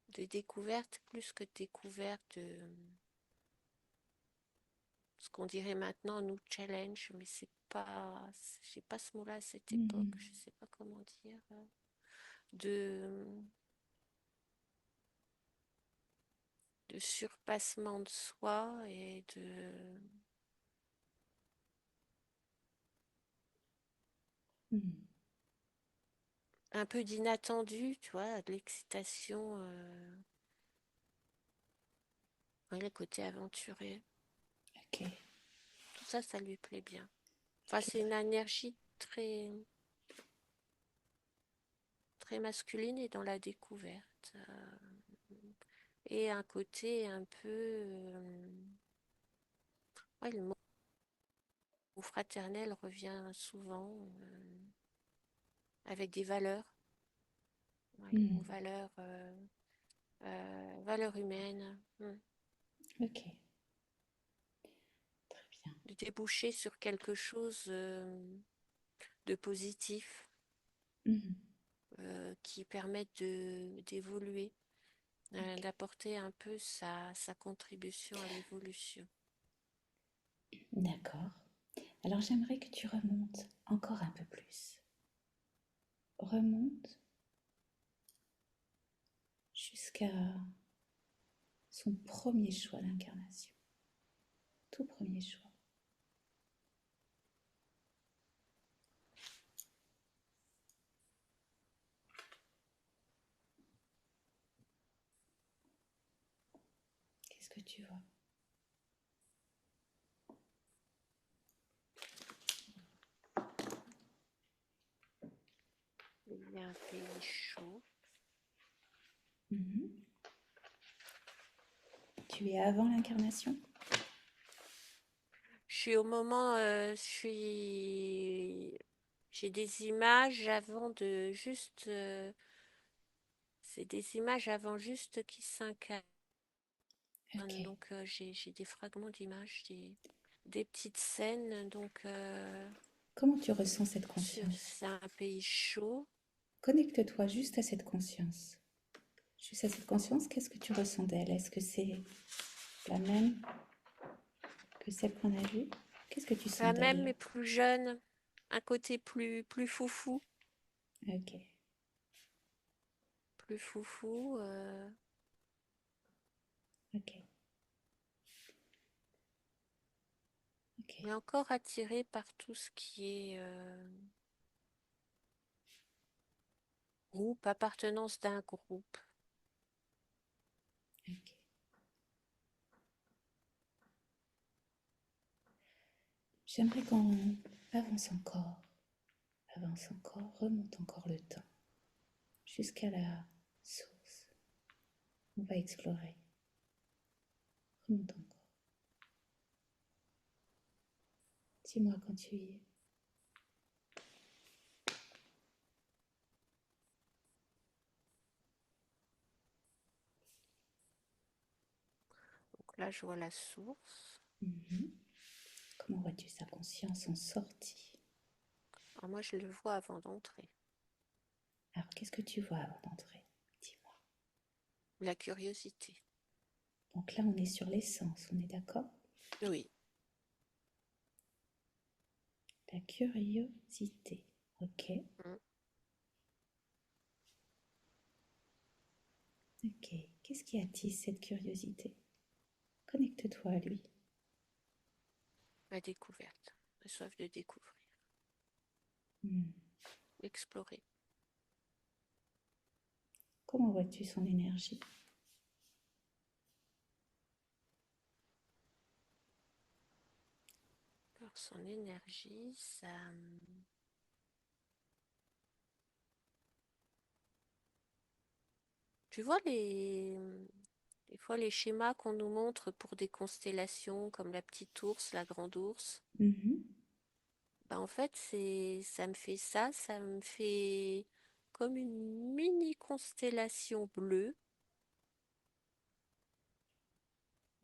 de découverte, plus que de découverte de ce qu'on dirait maintenant nous challenge, mais c'est pas, j'ai pas ce mot-là à cette époque, Mhm. je sais pas comment dire, de, de surpassement de soi et de Hmm. un peu d'inattendu, tu vois, de l'excitation, ouais, le côté aventuré. Ok. Tout ça, ça lui plaît bien. Enfin, Ok. c'est une énergie très masculine et dans la découverte. Et un côté un peu... ouais, le mot fraternel revient souvent avec des valeurs. Ouais, les mots Hmm. valeurs, valeurs humaines. Ok. Très bien. De déboucher sur quelque chose de positif Mhm. qui permette d'évoluer, Ok. d'apporter un peu sa contribution à l'évolution. D'accord. Alors j'aimerais que tu remontes encore un peu plus. Remonte jusqu'à son premier choix d'incarnation. Tout premier choix. Qu'est-ce que tu vois? Il y a un pays chaud. Mhm. Tu es avant l'incarnation? Je suis au moment, j'ai des images avant de juste, c'est des images avant juste qui s'incarnent. Ok. Donc j'ai des fragments d'images, des petites scènes. Donc Comment tu ressens cette conscience? c'est un pays chaud. Connecte-toi juste à cette conscience. Juste à cette conscience, qu'est-ce que tu ressens d'elle? Est-ce que c'est la même que celle qu'on a vue? Qu'est-ce que tu sens La même d'elle? mais plus jeune, un côté plus foufou, Ok. plus foufou. Ok. Ok. Mais encore attiré par tout ce qui est groupe, appartenance d'un groupe. Ok. J'aimerais qu'on avance encore, remonte encore le temps, jusqu'à la source. On va explorer. Remonte encore. Dis-moi quand tu y es. Donc là, je vois la source. Mhm. Comment vois-tu sa conscience en sortie? Alors moi, je le vois avant d'entrer. Alors, qu'est-ce que tu vois avant d'entrer? Dis-moi. La curiosité. Donc là, on est sur l'essence, on est d'accord? Oui. La curiosité. Ok. Mm. Ok. Qu'est-ce qui attise cette curiosité? Connecte-toi à lui. La découverte. La soif de découvrir. Hmm. Explorer. Comment vois-tu son énergie? Alors, son énergie, ça... Tu vois des fois les schémas qu'on nous montre pour des constellations comme la petite ours, la grande ours. Mhm, Ben, en fait, ça me fait ça me fait comme une mini constellation bleue,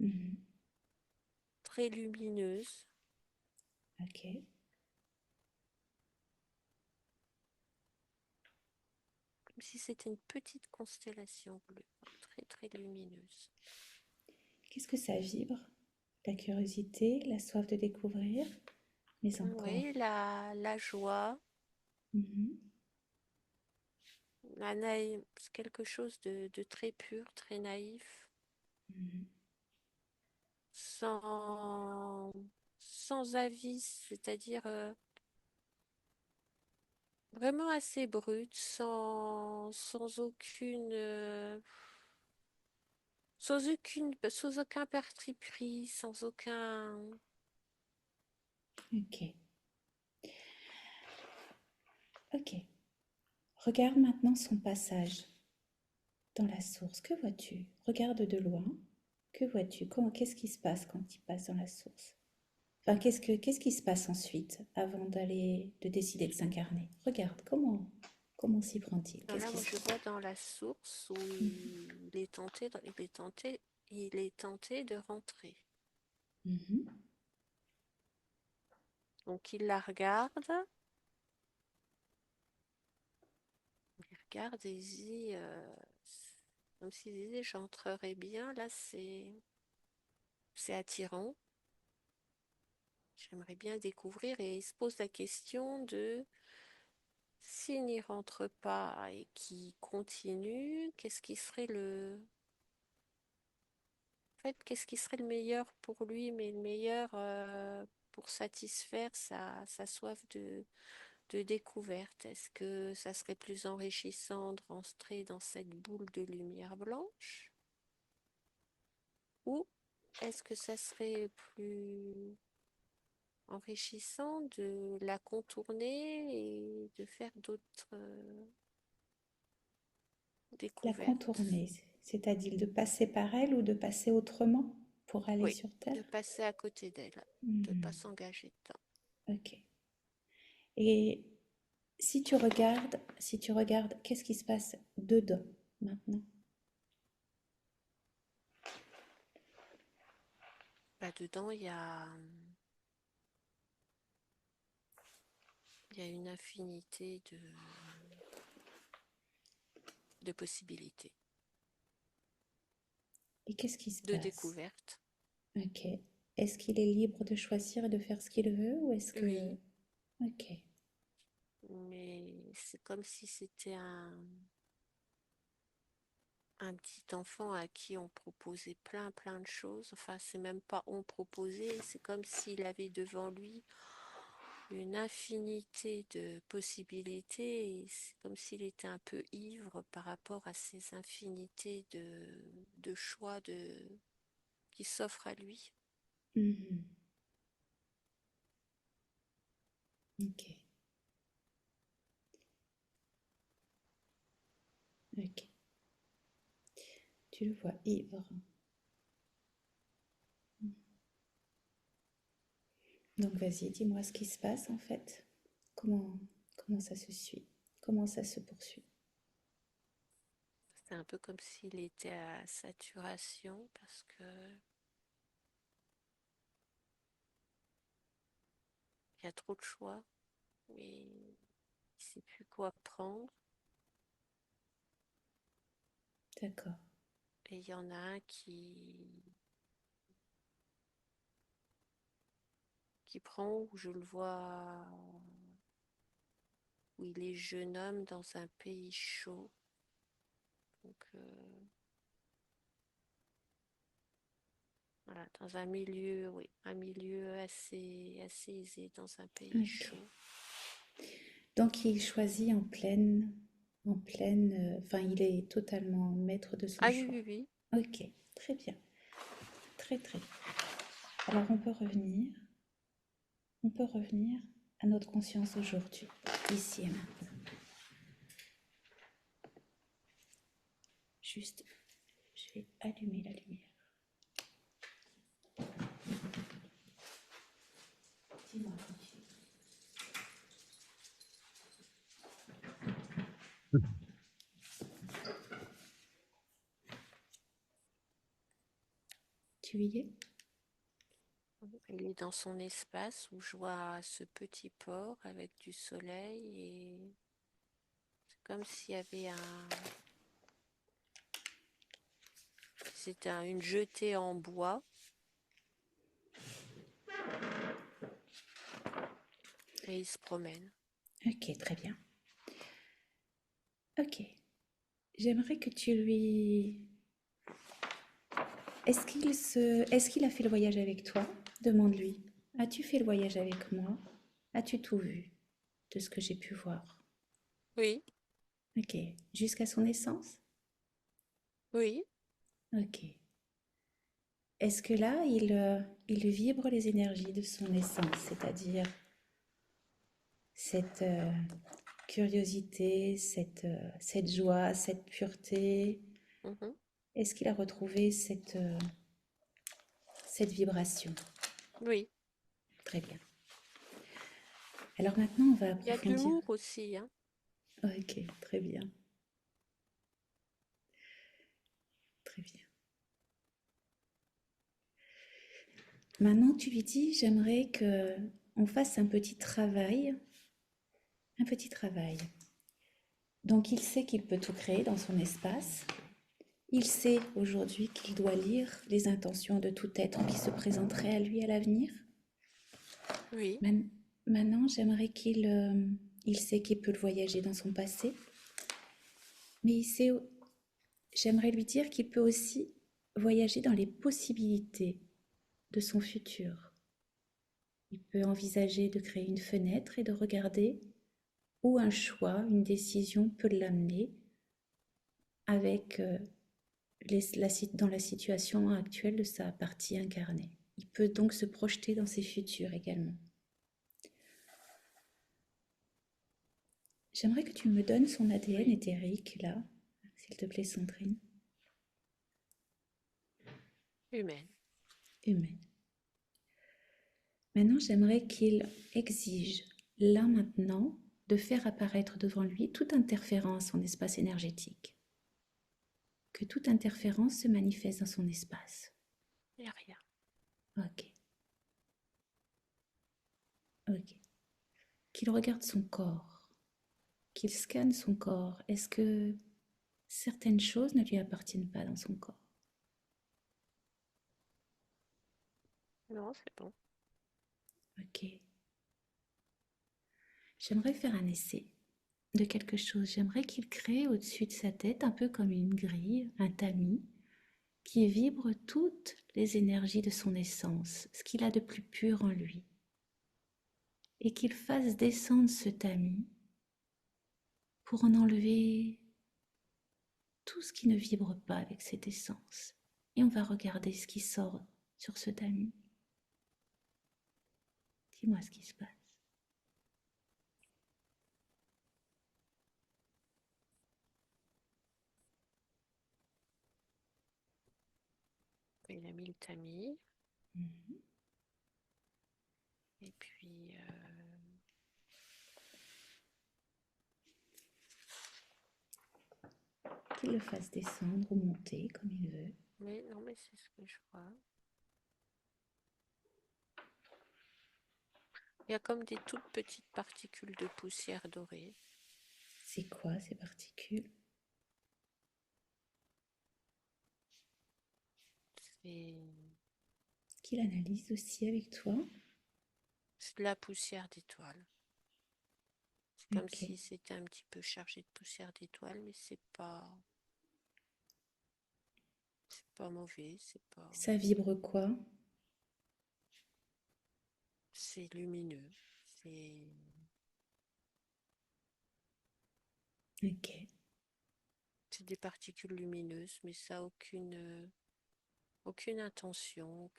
mhm. très lumineuse. Ok. Comme si c'était une petite constellation bleue, très très lumineuse. Qu'est-ce que ça vibre? La curiosité, la soif de découvrir, mais encore. Oui, la joie, Mhm, c'est quelque chose de très pur, très naïf, mhm. sans, sans avis, c'est-à-dire vraiment assez brute, sans aucun parti pris, sans aucun. Ok. Ok. Regarde maintenant son passage dans la source. Que vois-tu? Regarde de loin. Que vois-tu? Qu'est-ce qui se passe quand il passe dans la source? Enfin, qu'est-ce qui se passe ensuite avant de décider de s'incarner? Regarde, comment s'y prend-il? Alors Qu'est-ce là, qui moi, se je passe? vois dans la source où il est tenté, il est tenté de rentrer. Mhm, Donc il regarde et il dit, comme s'il disait, j'entrerai bien. Là, c'est attirant. J'aimerais bien découvrir et il se pose la question de s'il n'y rentre pas et qu'il continue, qu'est-ce qui serait le meilleur pour lui, mais le meilleur pour satisfaire sa soif de découverte. Est-ce que ça serait plus enrichissant de rentrer dans cette boule de lumière blanche ou est-ce que ça serait plus enrichissant de la contourner et de faire d'autres La découvertes? contourner, c'est-à-dire de passer par elle ou de passer autrement pour aller Oui, sur de Terre? passer à côté d'elle, de ne pas Mhm, s'engager dedans. ok. Et si tu regardes, qu'est-ce qui se passe dedans maintenant? Là-dedans, il y a une infinité de possibilités, Et qu'est-ce qui se de passe? découvertes. Ok. Est-ce qu'il est libre de choisir et de faire ce qu'il veut ou est-ce que... Oui, Ok. mais c'est comme si c'était un petit enfant à qui on proposait plein de choses. Enfin, c'est même pas on proposait, c'est comme s'il avait devant lui une infinité de possibilités et c'est comme s'il était un peu ivre par rapport à ces infinités de choix qui s'offrent à lui. Mhm. Ok. Ok. Tu le vois ivre. Donc vas-y, dis-moi ce qui se passe en fait. Comment ça se suit? Comment ça se poursuit? C'est un peu comme s'il était à saturation parce que il y a trop de choix et il ne sait plus quoi prendre. D'accord. Et il y en a un qui prend, où je le vois, où il est jeune homme dans un pays chaud. Donc, voilà, dans un milieu, oui, un milieu assez aisé dans un pays Ok. chaud. Donc il choisit en pleine en pleine... Enfin, il est totalement maître de son Ah oui, choix. oui, oui. Ok, très bien. Très, très bien. Alors, on peut revenir à notre conscience aujourd'hui, ici et maintenant. Juste, je vais allumer la lumière. Dis-moi quand tu y es. Il est dans son espace où je vois ce petit port avec du soleil et c'est comme s'il y avait une jetée en bois. Et il se promène. Ok, très bien. Ok. J'aimerais que tu lui... Est-ce qu'il a fait le voyage avec toi? Demande-lui. As-tu fait le voyage avec moi? As-tu tout vu de ce que j'ai pu voir? Oui, Ok. Jusqu'à son naissance? oui, Ok. Est-ce que là, il vibre les énergies de son essence, c'est-à-dire cette curiosité, cette joie, cette pureté? mhm, Est-ce qu'il a retrouvé cette vibration? oui. Très bien. Alors maintenant, on va Il y a de approfondir. l'humour aussi, hein. Ok, très bien, très bien. Maintenant, tu lui dis, j'aimerais que on fasse un petit travail, un petit travail. Donc, il sait qu'il peut tout créer dans son espace. Il sait aujourd'hui qu'il doit lire les intentions de tout être qui se présenterait à lui à l'avenir. Oui, Maintenant, j'aimerais il sait qu'il peut le voyager dans son passé, mais j'aimerais lui dire qu'il peut aussi voyager dans les possibilités de son futur. Il peut envisager de créer une fenêtre et de regarder où un choix, une décision peut l'amener avec dans la situation actuelle de sa partie incarnée. Il peut donc se projeter dans ses futurs également. J'aimerais que tu me donnes son ADN oui. éthérique, là, s'il te plaît, Sandrine. Humaine. Humaine. Maintenant, j'aimerais qu'il exige, là maintenant, de faire apparaître devant lui toute interférence en espace énergétique. Que toute interférence se manifeste dans son espace. Il n'y a rien. Ok, ok. Qu'il regarde son corps, qu'il scanne son corps. Est-ce que certaines choses ne lui appartiennent pas dans son corps? Non, c'est bon. Ok. J'aimerais faire un essai de quelque chose. J'aimerais qu'il crée au-dessus de sa tête, un peu comme une grille, un tamis, qui vibre toutes les énergies de son essence, ce qu'il a de plus pur en lui, et qu'il fasse descendre ce tamis pour en enlever tout ce qui ne vibre pas avec cette essence. Et on va regarder ce qui sort sur ce tamis. Dis-moi ce qui se passe. Il a mis le tamis. Mhm. Et puis, Qu'il le fasse descendre ou monter comme il veut. mais non, mais c'est ce que je vois. Il y a comme des toutes petites particules de poussière dorée. C'est quoi ces particules? C'est Qu'il analyse aussi avec toi. de la poussière d'étoiles. C'est comme Ok. si c'était un petit peu chargé de poussière d'étoiles, mais c'est pas mauvais, Ça vibre quoi? c'est lumineux. C'est Ok. C'est des particules lumineuses, mais ça n'a aucune intention,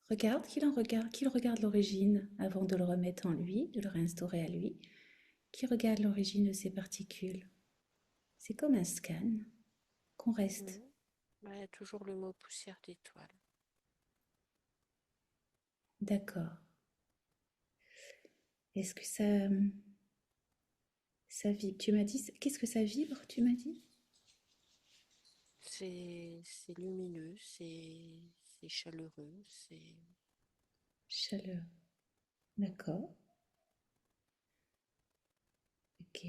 Regarde qu'il regarde l'origine avant de le remettre en lui, de le réinstaurer à lui, qu'il regarde l'origine de ces particules. C'est comme un scan qu'on reste. Mhm. Ouais, il y a toujours le mot poussière d'étoile. D'accord. Est-ce que ça vibre? Tu m'as dit, qu'est-ce que ça vibre, tu m'as dit? C'est lumineux, c'est chaleureux, c'est... Chaleur. D'accord. Ok.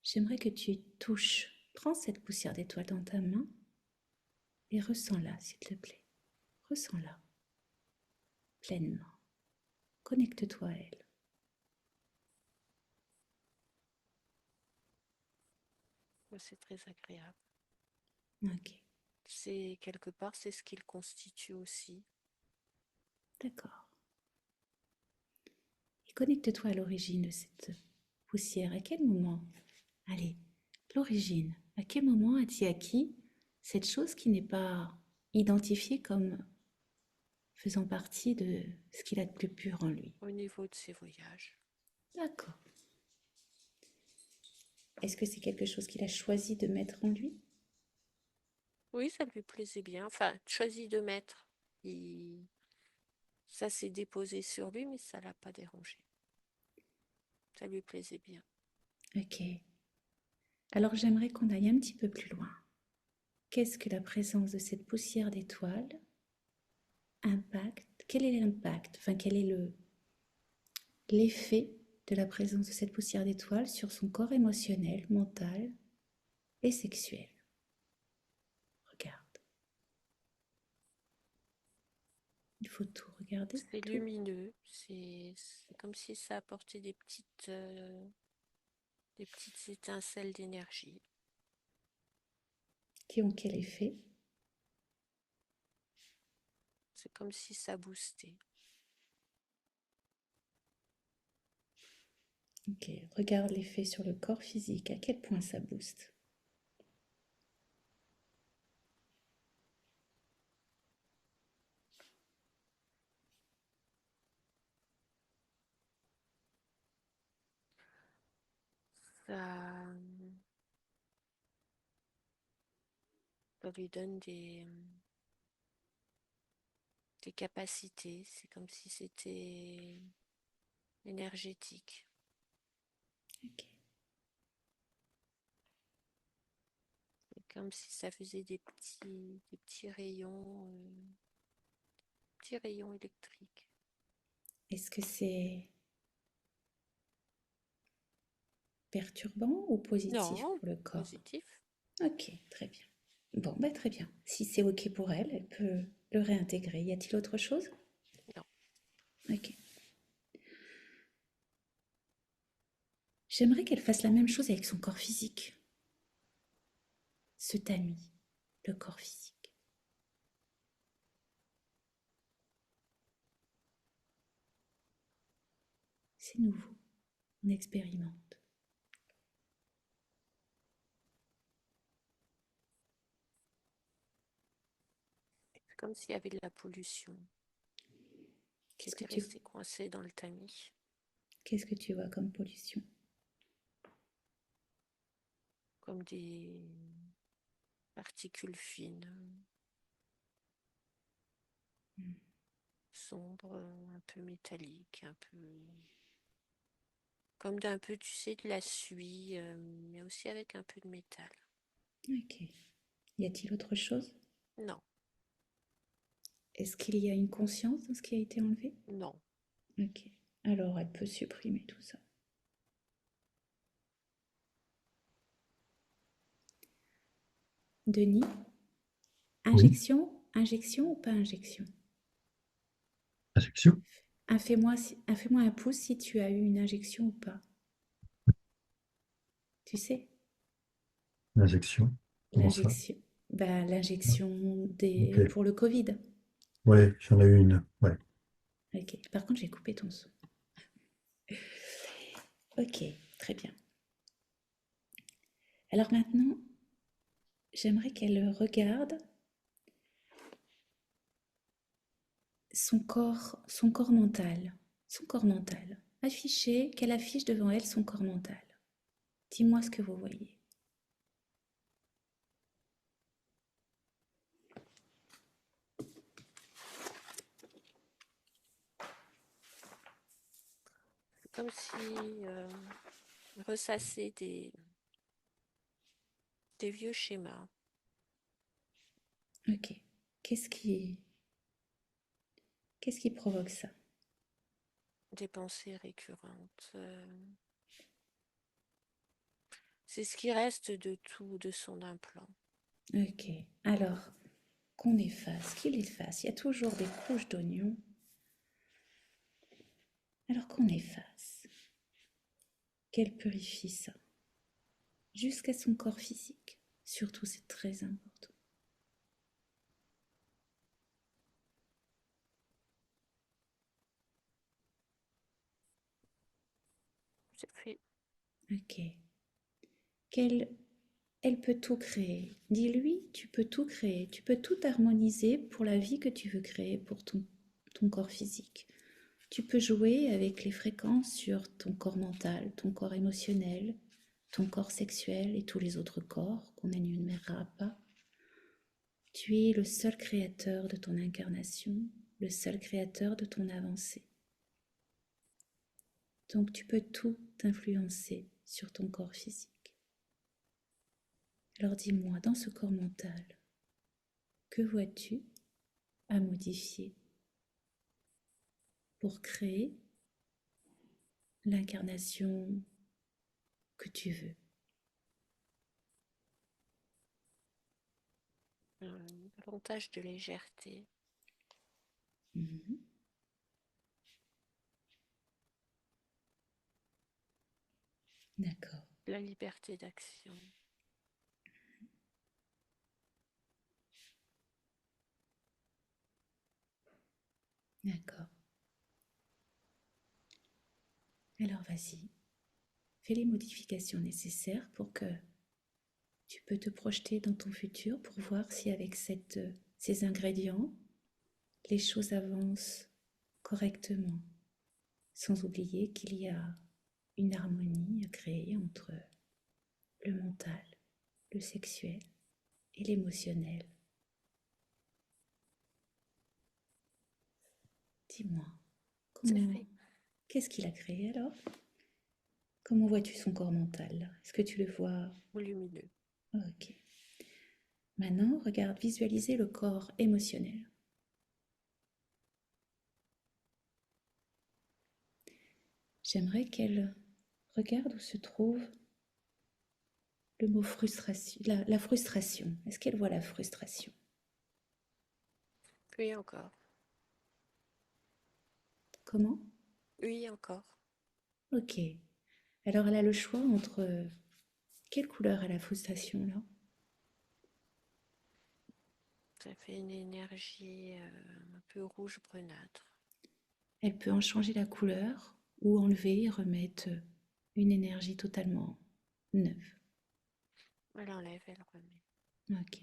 J'aimerais que tu touches. Prends cette poussière d'étoile dans ta main et ressens-la, s'il te plaît. Ressens-la pleinement. Connecte-toi à elle. C'est très agréable. Ok. C'est quelque part, c'est ce qu'il constitue aussi. D'accord. Et connecte-toi à l'origine de cette poussière. À quel moment? Allez, l'origine. À quel moment a-t-il acquis cette chose qui n'est pas identifiée comme faisant partie de ce qu'il a de plus pur en lui? Au niveau de ses voyages. D'accord. Est-ce que c'est quelque chose qu'il a choisi de mettre en lui? Oui, ça lui plaisait bien. Enfin, choisi de mettre. Il... Ça s'est déposé sur lui, mais ça l'a pas dérangé. Ça lui plaisait bien. Ok. Alors j'aimerais qu'on aille un petit peu plus loin. Qu'est-ce que la présence de cette poussière d'étoiles impacte? Quel est l'impact? Enfin, quel est l'effet de la présence de cette poussière d'étoiles sur son corps émotionnel, mental et sexuel? Regarde. Il faut tout regarder, C'est tout. lumineux. C'est comme si ça apportait des petites étincelles d'énergie. Qui ont quel effet? C'est comme si ça boostait. Ok, regarde l'effet sur le corps physique. À quel point ça booste? Ça, ça lui donne des capacités. C'est comme si c'était énergétique. Ok. C'est comme si ça faisait des petits rayons électriques. Est-ce que c'est perturbant ou positif Non, pour le corps? positif. Ok, très bien. Bon, bah très bien. Si c'est ok pour elle, elle peut le réintégrer. Y a-t-il autre chose? Non. Ok. J'aimerais qu'elle fasse la même chose avec son corps physique. Ce tamis, le corps physique. C'est nouveau. On expérimente. C'est comme s'il y avait de la pollution qui Qu'est-ce que était tu, restée coincée dans le tamis. qu'est-ce que tu vois comme pollution? Comme des particules fines, Hmm. sombres, un peu métalliques, un peu comme d'un peu, tu sais, de la suie, mais aussi avec un peu de métal. Ok. Y a-t-il autre chose? Non, Est-ce qu'il y a une conscience dans ce qui a été enlevé? non. Ok. Alors elle peut supprimer tout ça. Denis, Oui, injection ou pas injection? injection. Fais-moi un pouce si tu as eu une injection ou pas. Tu sais, Injection. Comment ça? l'injection, bah, l'injection Ok. pour le Covid. Ouais, j'en ai eu une. Ouais. Ok. Par contre, j'ai coupé ton son. Ok, très bien. Alors maintenant, j'aimerais qu'elle regarde son corps mental, son corps mental. Afficher, qu'elle affiche devant elle son corps mental. Dis-moi ce que vous voyez. Comme si ressasser des vieux schémas, Ok. Qu'est-ce qui, qu'est-ce qui provoque ça? des pensées récurrentes. C'est ce qui reste de tout, de son implant. Ok. Alors, qu'on efface, qu'il efface. Il y a toujours des couches d'oignons. Alors qu'on efface, qu'elle purifie ça, jusqu'à son corps physique. Surtout, c'est très important. C'est fait. Ok. Qu'elle Elle peut tout créer. Dis-lui, tu peux tout créer, tu peux tout harmoniser pour la vie que tu veux créer pour ton corps physique. Tu peux jouer avec les fréquences sur ton corps mental, ton corps émotionnel, ton corps sexuel et tous les autres corps qu'on n'énumérera pas. Tu es le seul créateur de ton incarnation, le seul créateur de ton avancée. Donc tu peux tout influencer sur ton corps physique. Alors dis-moi, dans ce corps mental, que vois-tu à modifier pour créer l'incarnation que tu veux? Davantage de légèreté, Mhm. D'accord, de la liberté d'action. d'accord. Alors vas-y, fais les modifications nécessaires pour que tu peux te projeter dans ton futur pour voir si avec ces ingrédients, les choses avancent correctement, sans oublier qu'il y a une harmonie à créer entre le mental, le sexuel et l'émotionnel. Dis-moi, C'est comment, fait. qu'est-ce qu'il a créé alors? Comment vois-tu son corps mental? Est-ce que tu le vois? Lumineux. Ok. Maintenant, regarde, visualisez le corps émotionnel. J'aimerais qu'elle regarde où se trouve le mot frustration, la frustration. Est-ce qu'elle voit la frustration? Oui, encore. Comment? Oui, encore. Ok. Alors elle a le choix entre quelle couleur est la frustration là? Ça fait une énergie un peu rouge brunâtre. Elle peut en changer la couleur ou enlever et remettre une énergie totalement neuve. Elle enlève, elle remet. Ok.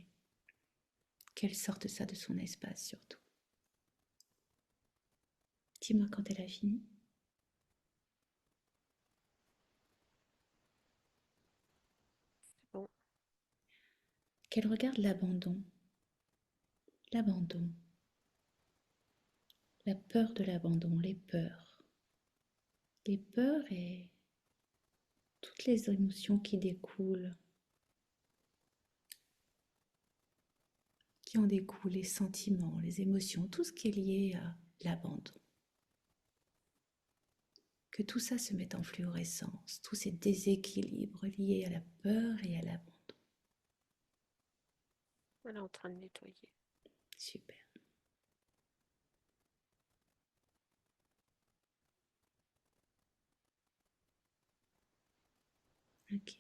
Qu'elle sorte ça de son espace surtout. Dis-moi quand elle a fini. Bon, Qu'elle regarde l'abandon. L'abandon. La peur de l'abandon, les peurs. Les peurs et toutes les émotions qui en découlent, les sentiments, les émotions, tout ce qui est lié à l'abandon. Que tout ça se mette en fluorescence, tous ces déséquilibres liés à la peur et à l'abandon. elle est en train de nettoyer. Super. Ok.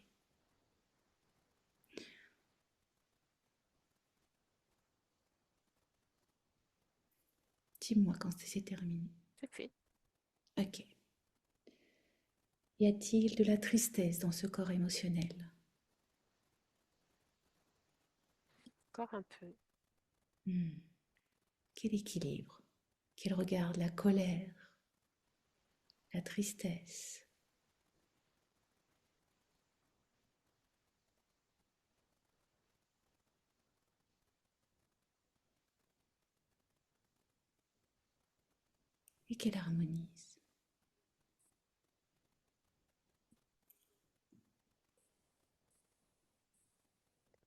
Dis-moi quand c'est terminé. C'est fait. Ok. Y a-t-il de la tristesse dans ce corps émotionnel? Encore un peu. Hmm. Quel équilibre? Qu'il regarde la colère, la tristesse. Et qu'elle harmonise.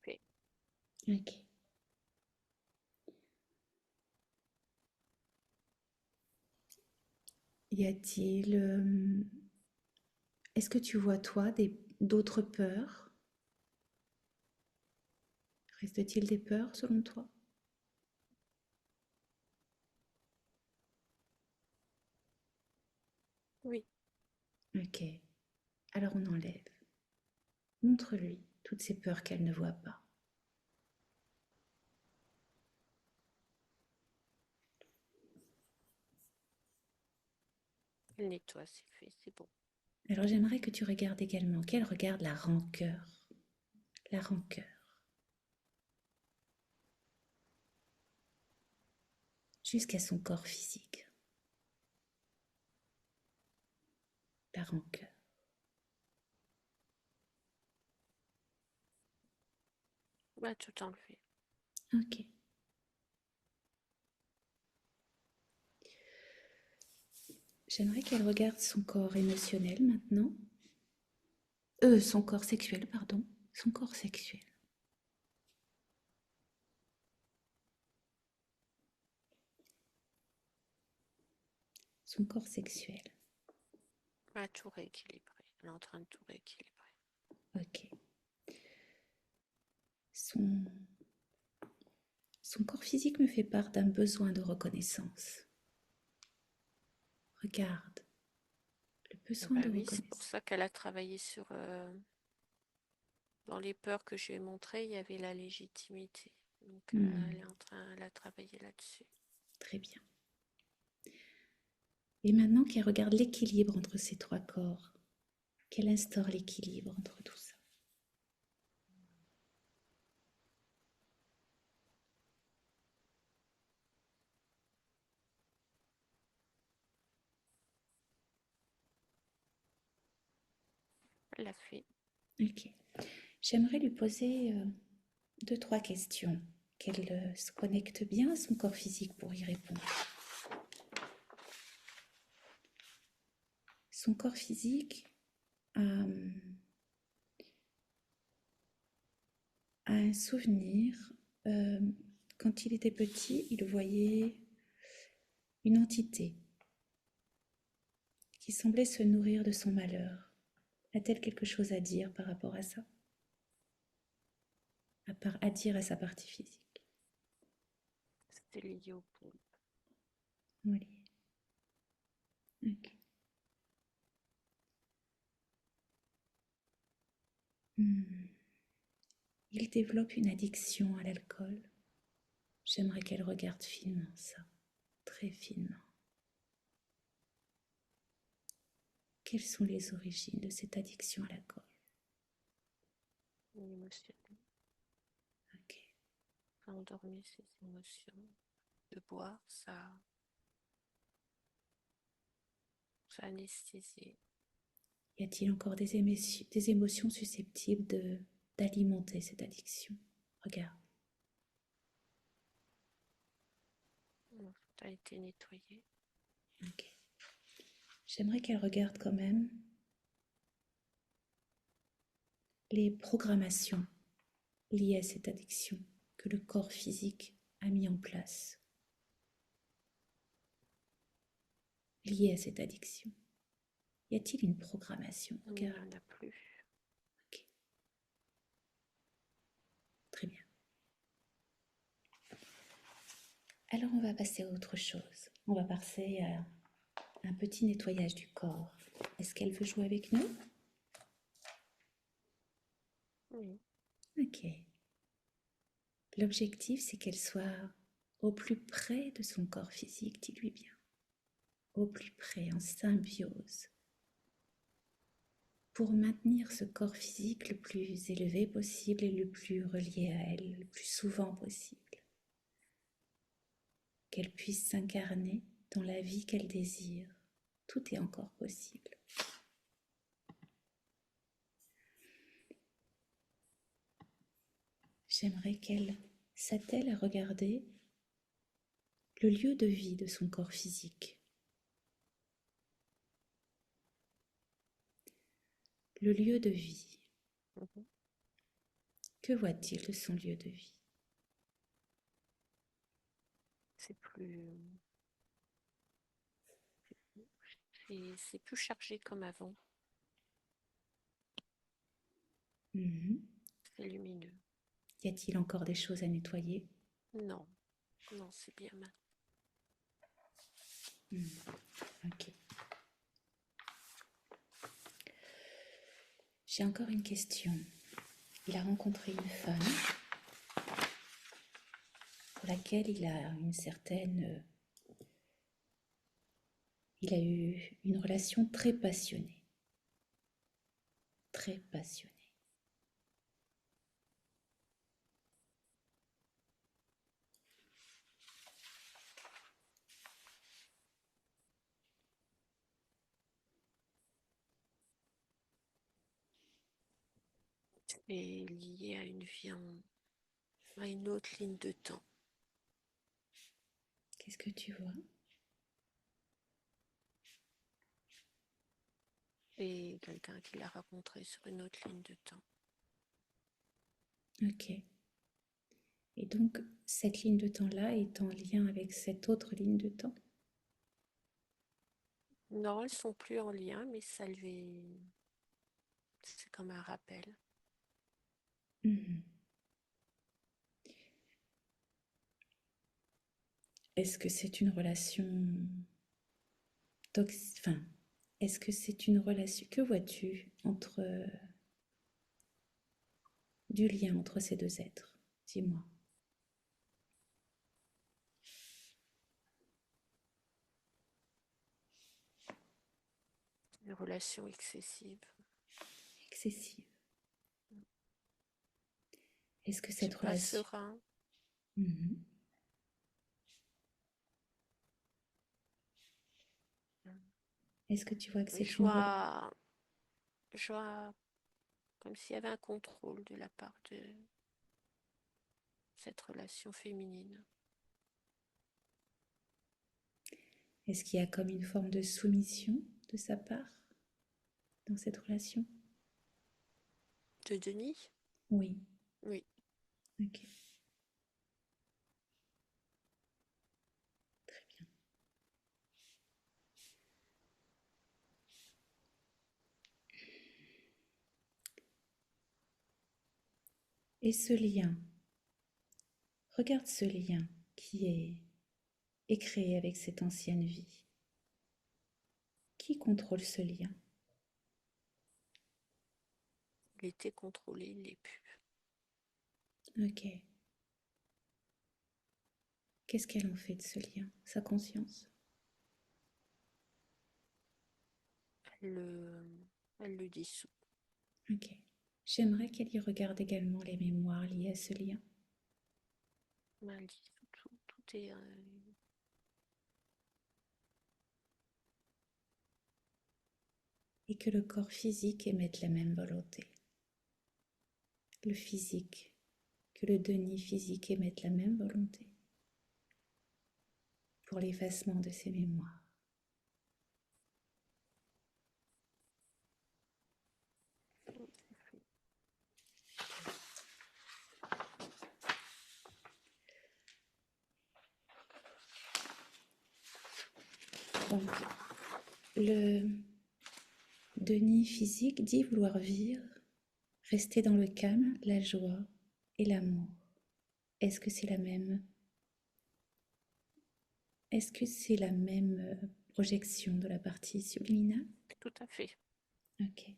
Fait. Ok. Y a-t-il... est-ce que tu vois, toi, d'autres peurs? Reste-t-il des peurs selon toi? Oui, Ok. Alors on enlève. Montre-lui toutes ces peurs qu'elle ne voit pas. elle nettoie, c'est fait, c'est bon. Alors j'aimerais que tu regardes également, qu'elle regarde la rancœur. La rancœur. Jusqu'à son corps physique. La rancœur. On va tout enlever. Ok. J'aimerais qu'elle regarde son corps émotionnel maintenant. Son corps sexuel, pardon. Son corps sexuel. Son corps sexuel. On va tout rééquilibrer. Elle est en train de tout rééquilibrer. Ok. Son, son corps physique me fait part d'un besoin de reconnaissance. Regarde. Le besoin Bah de oui, c'est pour reconnaissance. ça qu'elle a travaillé sur... dans les peurs que j'ai montrées, il y avait la légitimité. Donc elle est en train, elle a travaillé là-dessus. Très bien. Et maintenant qu'elle regarde l'équilibre entre ces trois corps, qu'elle instaure l'équilibre entre tout ça. Elle l'a fait. Ok. J'aimerais lui poser deux, trois questions, qu'elle se connecte bien à son corps physique pour y répondre. Son corps physique a un souvenir. Quand il était petit, il voyait une entité qui semblait se nourrir de son malheur. A-t-elle quelque chose à dire par rapport à ça? À dire à sa partie physique? C'était lié au poulpe. Oui. Ok. Il développe une addiction à l'alcool. J'aimerais qu'elle regarde finement ça, très finement. Quelles sont les origines de cette addiction à l'alcool? Émotionnel. Ok. Ça endormit ses émotions. De boire, ça anesthésie. Y a-t-il encore des émotions susceptibles d'alimenter cette addiction? Regarde. Tout a été nettoyé. Ok. J'aimerais qu'elle regarde quand même les programmations liées à cette addiction que le corps physique a mis en place, liées à cette addiction. Y a-t-il une programmation? Il n'y Regarde. en a plus. Ok. Très bien. Alors on va passer à autre chose. On va passer à un petit nettoyage du corps. Est-ce qu'elle veut jouer avec nous? Oui. Ok. L'objectif, c'est qu'elle soit au plus près de son corps physique, dis-lui bien. Au plus près, en symbiose. pour maintenir ce corps physique le plus élevé possible et le plus relié à elle, le plus souvent possible. Qu'elle puisse s'incarner dans la vie qu'elle désire. Tout est encore possible. J'aimerais qu'elle s'attelle à regarder le lieu de vie de son corps physique. Le lieu de vie. Mhm. Que voit-il de son lieu de vie? C'est plus chargé comme avant. C'est lumineux. Y a-t-il encore des choses à nettoyer? Non, non, c'est bien maintenant. Ok. J'ai encore une question. Il a rencontré une femme pour laquelle il a il a eu une relation très passionnée. Très passionnée. C'est lié à une vie à une autre ligne de temps. Qu'est-ce que tu vois? Et quelqu'un qui l'a rencontré sur une autre ligne de temps. Ok. Et donc, cette ligne de temps-là est en lien avec cette autre ligne de temps? Non, elles sont plus en lien, mais c'est comme un rappel. Mhm. Est-ce que c'est une relation toxique? Enfin, est-ce que c'est une relation... Que vois-tu entre... du lien entre ces deux êtres? Dis-moi. Une relation excessive. Excessive. Est-ce que cette C'est pas relation... serein. Mhm. Est-ce que tu vois que Et c'est une relation... je vois comme s'il y avait un contrôle de la part de cette relation féminine. Est-ce qu'il y a comme une forme de soumission de sa part dans cette relation? De Denis? Oui. Oui. Ok. Très bien. Et ce lien, regarde ce lien est créé avec cette ancienne vie. Qui contrôle ce lien? Il était contrôlé, il l'est plus. Ok. Qu'est-ce qu'elle en fait de ce lien? Sa conscience? Elle le, elle le dissout. Ok. J'aimerais qu'elle y regarde également les mémoires liées à ce lien. Elle dissout tout. Tout est... Et que le corps physique émette la même volonté. Le physique, que le Denis physique émette la même volonté pour l'effacement de ses mémoires. Donc, le Denis physique dit vouloir vivre, rester dans le calme, la joie et l'amour. Est-ce que c'est la même Est-ce que c'est la même projection de la partie subliminale? Tout à fait. Ok.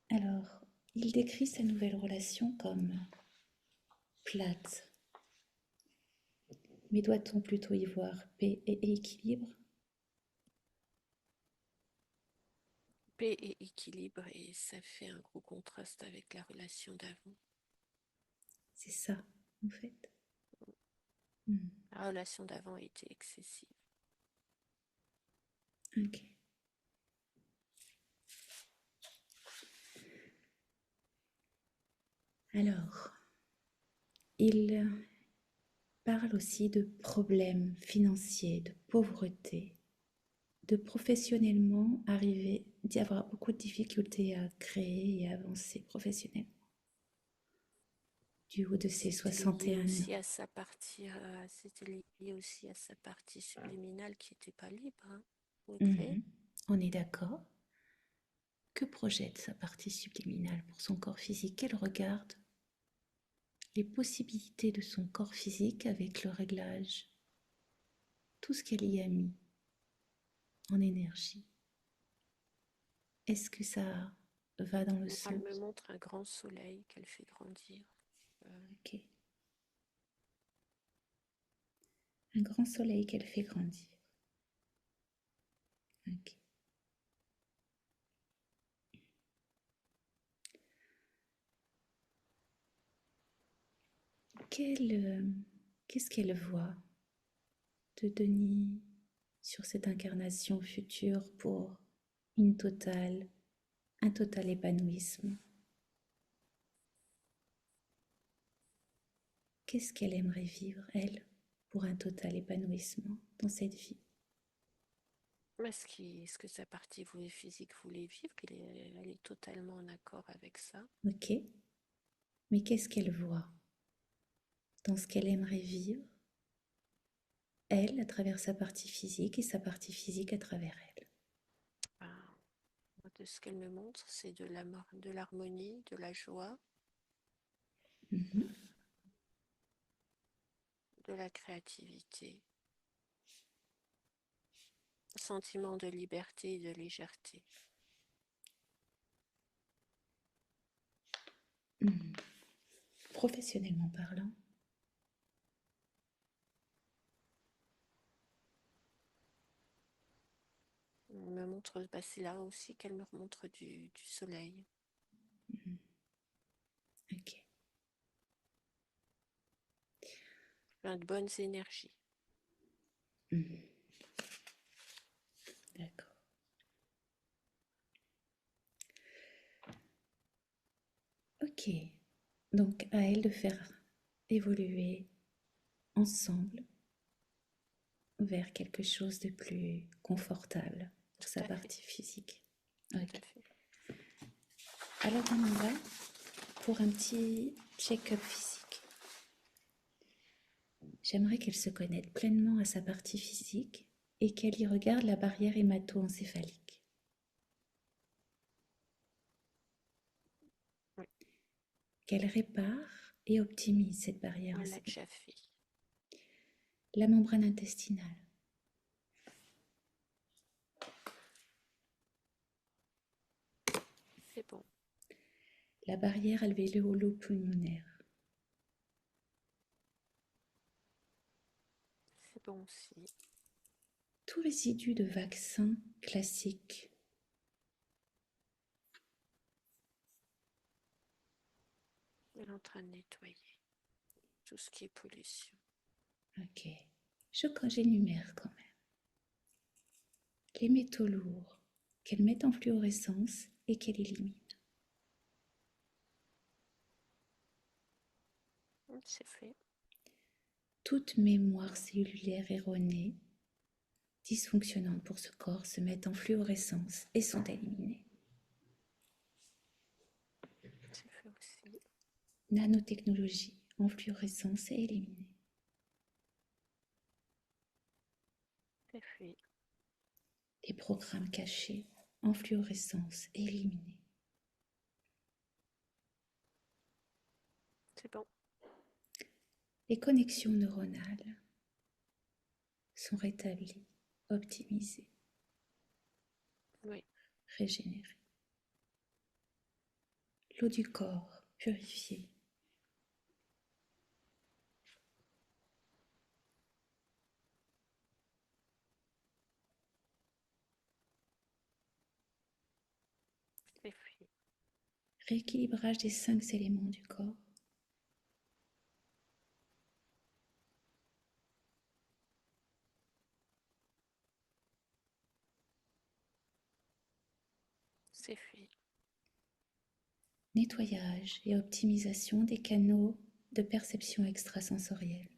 Alors, il décrit sa nouvelle relation comme plate. Mais doit-on plutôt y voir paix et équilibre? paix et équilibre et ça fait un gros contraste avec la relation d'avant. C'est ça, en fait. Hmm. La relation d'avant était excessive. Ok. Alors, il parle aussi de problèmes financiers, de pauvreté, de professionnellement arriver, d'y avoir beaucoup de difficultés à créer et avancer professionnellement du haut de ses C'était lié 61 ans. aussi à sa partie, c'était lié aussi à sa partie subliminale qui n'était pas libre, hein, Mhm. On est d'accord. Que projette sa partie subliminale pour son corps physique? Elle regarde les possibilités de son corps physique avec le réglage, tout ce qu'elle y a mis en énergie. Est-ce que ça va dans le Elle me sens? montre un grand soleil qu'elle fait grandir. Ok. Un grand soleil qu'elle fait grandir. Ok. Qu'est-ce qu'elle voit de Denis sur cette incarnation future pour un total épanouissement? Qu'est-ce qu'elle aimerait vivre, elle, pour un total épanouissement dans cette vie? Est-ce que sa partie physique voulait vivre? Elle est totalement en accord avec ça. Ok, mais qu'est-ce qu'elle voit dans ce qu'elle aimerait vivre, elle, à travers sa partie physique et sa partie physique à travers elle? Ben, de ce qu'elle me montre, c'est de l'harmonie, de la joie, Mhm. de la créativité, un sentiment de liberté et de légèreté. Mhm. Professionnellement parlant, Elle me montre, c'est là aussi qu'elle me montre du soleil. mhm. Ok. Plein de bonnes énergies. Mhm. D'accord. Ok. Donc à elle de faire évoluer ensemble vers quelque chose de plus confortable pour sa Tout à fait, partie physique. tout à Ok. fait. Alors on y va pour un petit check-up physique. J'aimerais qu'elle se connecte pleinement à sa partie physique et qu'elle y regarde la barrière hémato-encéphalique. Oui, Qu'elle répare et optimise cette barrière. elle l'a déjà fait. La membrane intestinale, C'est bon, la barrière alvéolo-pulmonaire, c'est bon aussi. tout résidu de vaccin classique. Elle est en train de nettoyer tout ce qui est pollution. Ok. J'énumère quand même. Les métaux lourds qu'elle met en fluorescence et qu'elle élimine. C'est fait. Toute mémoire cellulaire erronée, dysfonctionnante pour ce corps, se met en fluorescence et sont éliminées. C'est fait aussi. Nanotechnologie en fluorescence et éliminée. C'est fait. Les programmes cachés en fluorescence et éliminés. C'est bon. Les connexions neuronales sont rétablies, optimisées, Oui, régénérées. L'eau du corps purifiée. c'est fait. Rééquilibrage des 5 éléments du corps. C'est fait. Nettoyage et optimisation des canaux de perception extrasensorielle.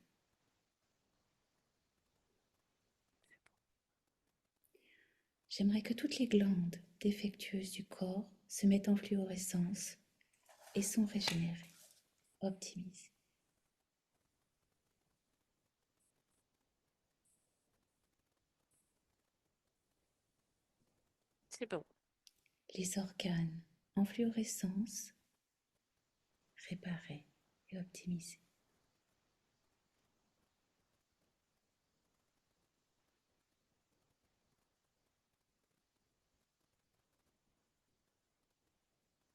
J'aimerais que toutes les glandes défectueuses du corps se mettent en fluorescence et sont régénérées, optimisées. C'est bon. Les organes en fluorescence, réparés et optimisés.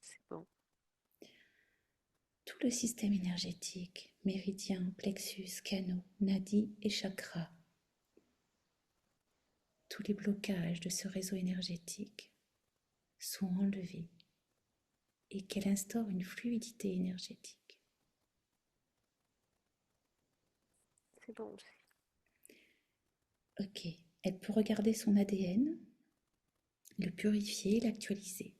C'est bon. Tout le système énergétique, méridien, plexus, canaux, nadis et chakras, tous les blocages de ce réseau énergétique sont enlevés et qu'elle instaure une fluidité énergétique. C'est bon. Ok, elle peut regarder son ADN, le purifier, l'actualiser.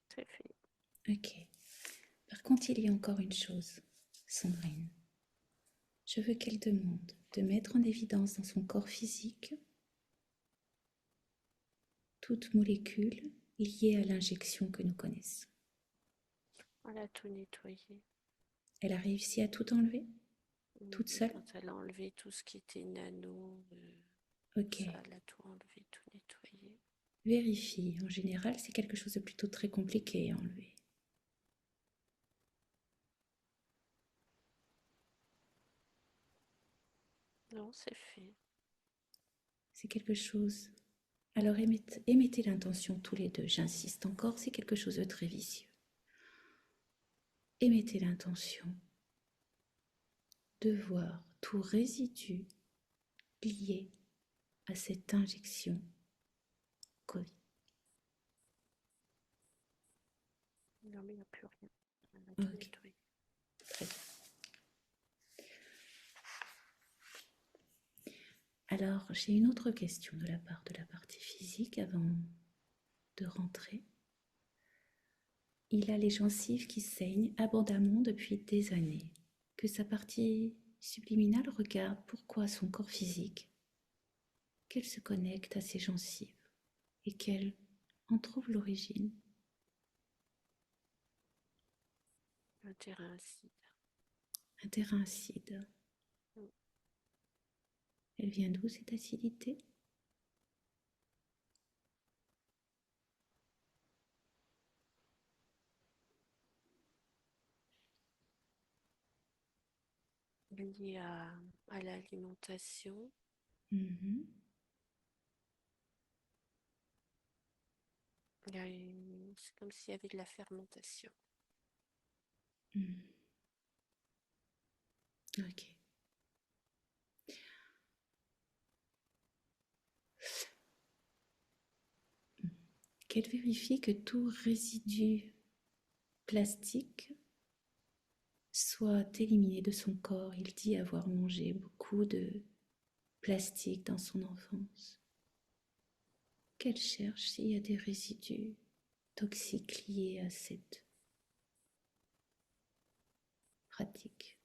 C'est fait. Ok. Par contre, il y a encore une chose, Sandrine. Je veux qu'elle demande de mettre en évidence dans son corps physique toute molécule liée à l'injection que nous connaissons. On a tout nettoyé. Elle a réussi à tout enlever, toute seule? Quand elle a enlevé tout ce qui était nano, Ok. ça, elle a tout enlevé, tout nettoyé. Vérifie. En général, c'est quelque chose de plutôt très compliqué à enlever. Non, c'est fait. C'est quelque chose. Alors émettez l'intention tous les deux. J'insiste encore, c'est quelque chose de très vicieux. Émettez l'intention de voir tout résidu lié à cette injection Covid. Non, mais il n'y a plus rien. On a tout Ok, nettoyé. très bien. Alors, j'ai une autre question de la part de la partie physique avant de rentrer. Il a les gencives qui saignent abondamment depuis des années. Que sa partie subliminale regarde pourquoi son corps physique, qu'elle se connecte à ses gencives et qu'elle en trouve l'origine. Un terrain acide. Un terrain acide. Mm. Elle vient d'où cette acidité? Lié à l'alimentation. Mhm. C'est comme s'il y avait de la fermentation. Mhm. Ok. Qu'elle vérifie que tout résidu plastique soit éliminé de son corps. Il dit avoir mangé beaucoup de plastique dans son enfance. Qu'elle cherche s'il y a des résidus toxiques liés à cette pratique.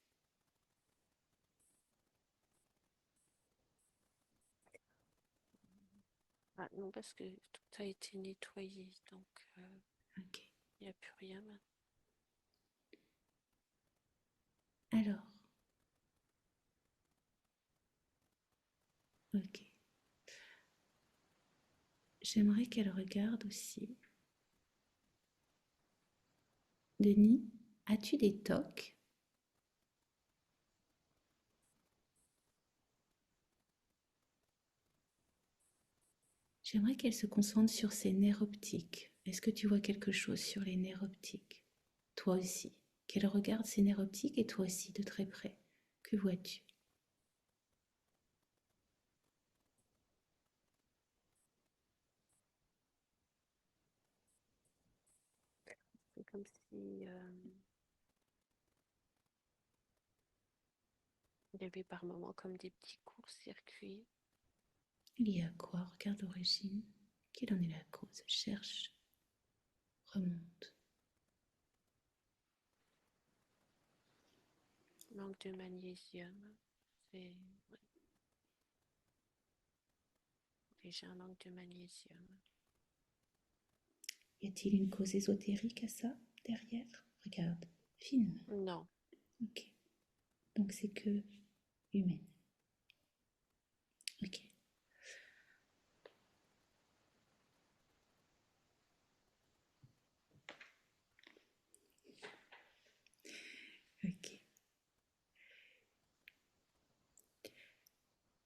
Ah, non, parce que tout a été nettoyé, donc Ok. il n'y a plus rien maintenant. Alors, ok. J'aimerais qu'elle regarde aussi. Denis, as-tu des tocs? J'aimerais qu'elle se concentre sur ses nerfs optiques. Est-ce que tu vois quelque chose sur les nerfs optiques? Toi aussi. Qu'elle regarde ses nerfs optiques et toi aussi de très près. Que vois-tu? C'est comme si il y avait par moments comme des petits courts-circuits. Il y a quoi? Regarde l'origine. Quelle en est la cause? Cherche, remonte. Manque de magnésium. C'est ouais, déjà un manque de magnésium. Y a-t-il une cause ésotérique à ça derrière? Regarde, finement. Non, Ok. Donc c'est que humaine. Ok. Ok.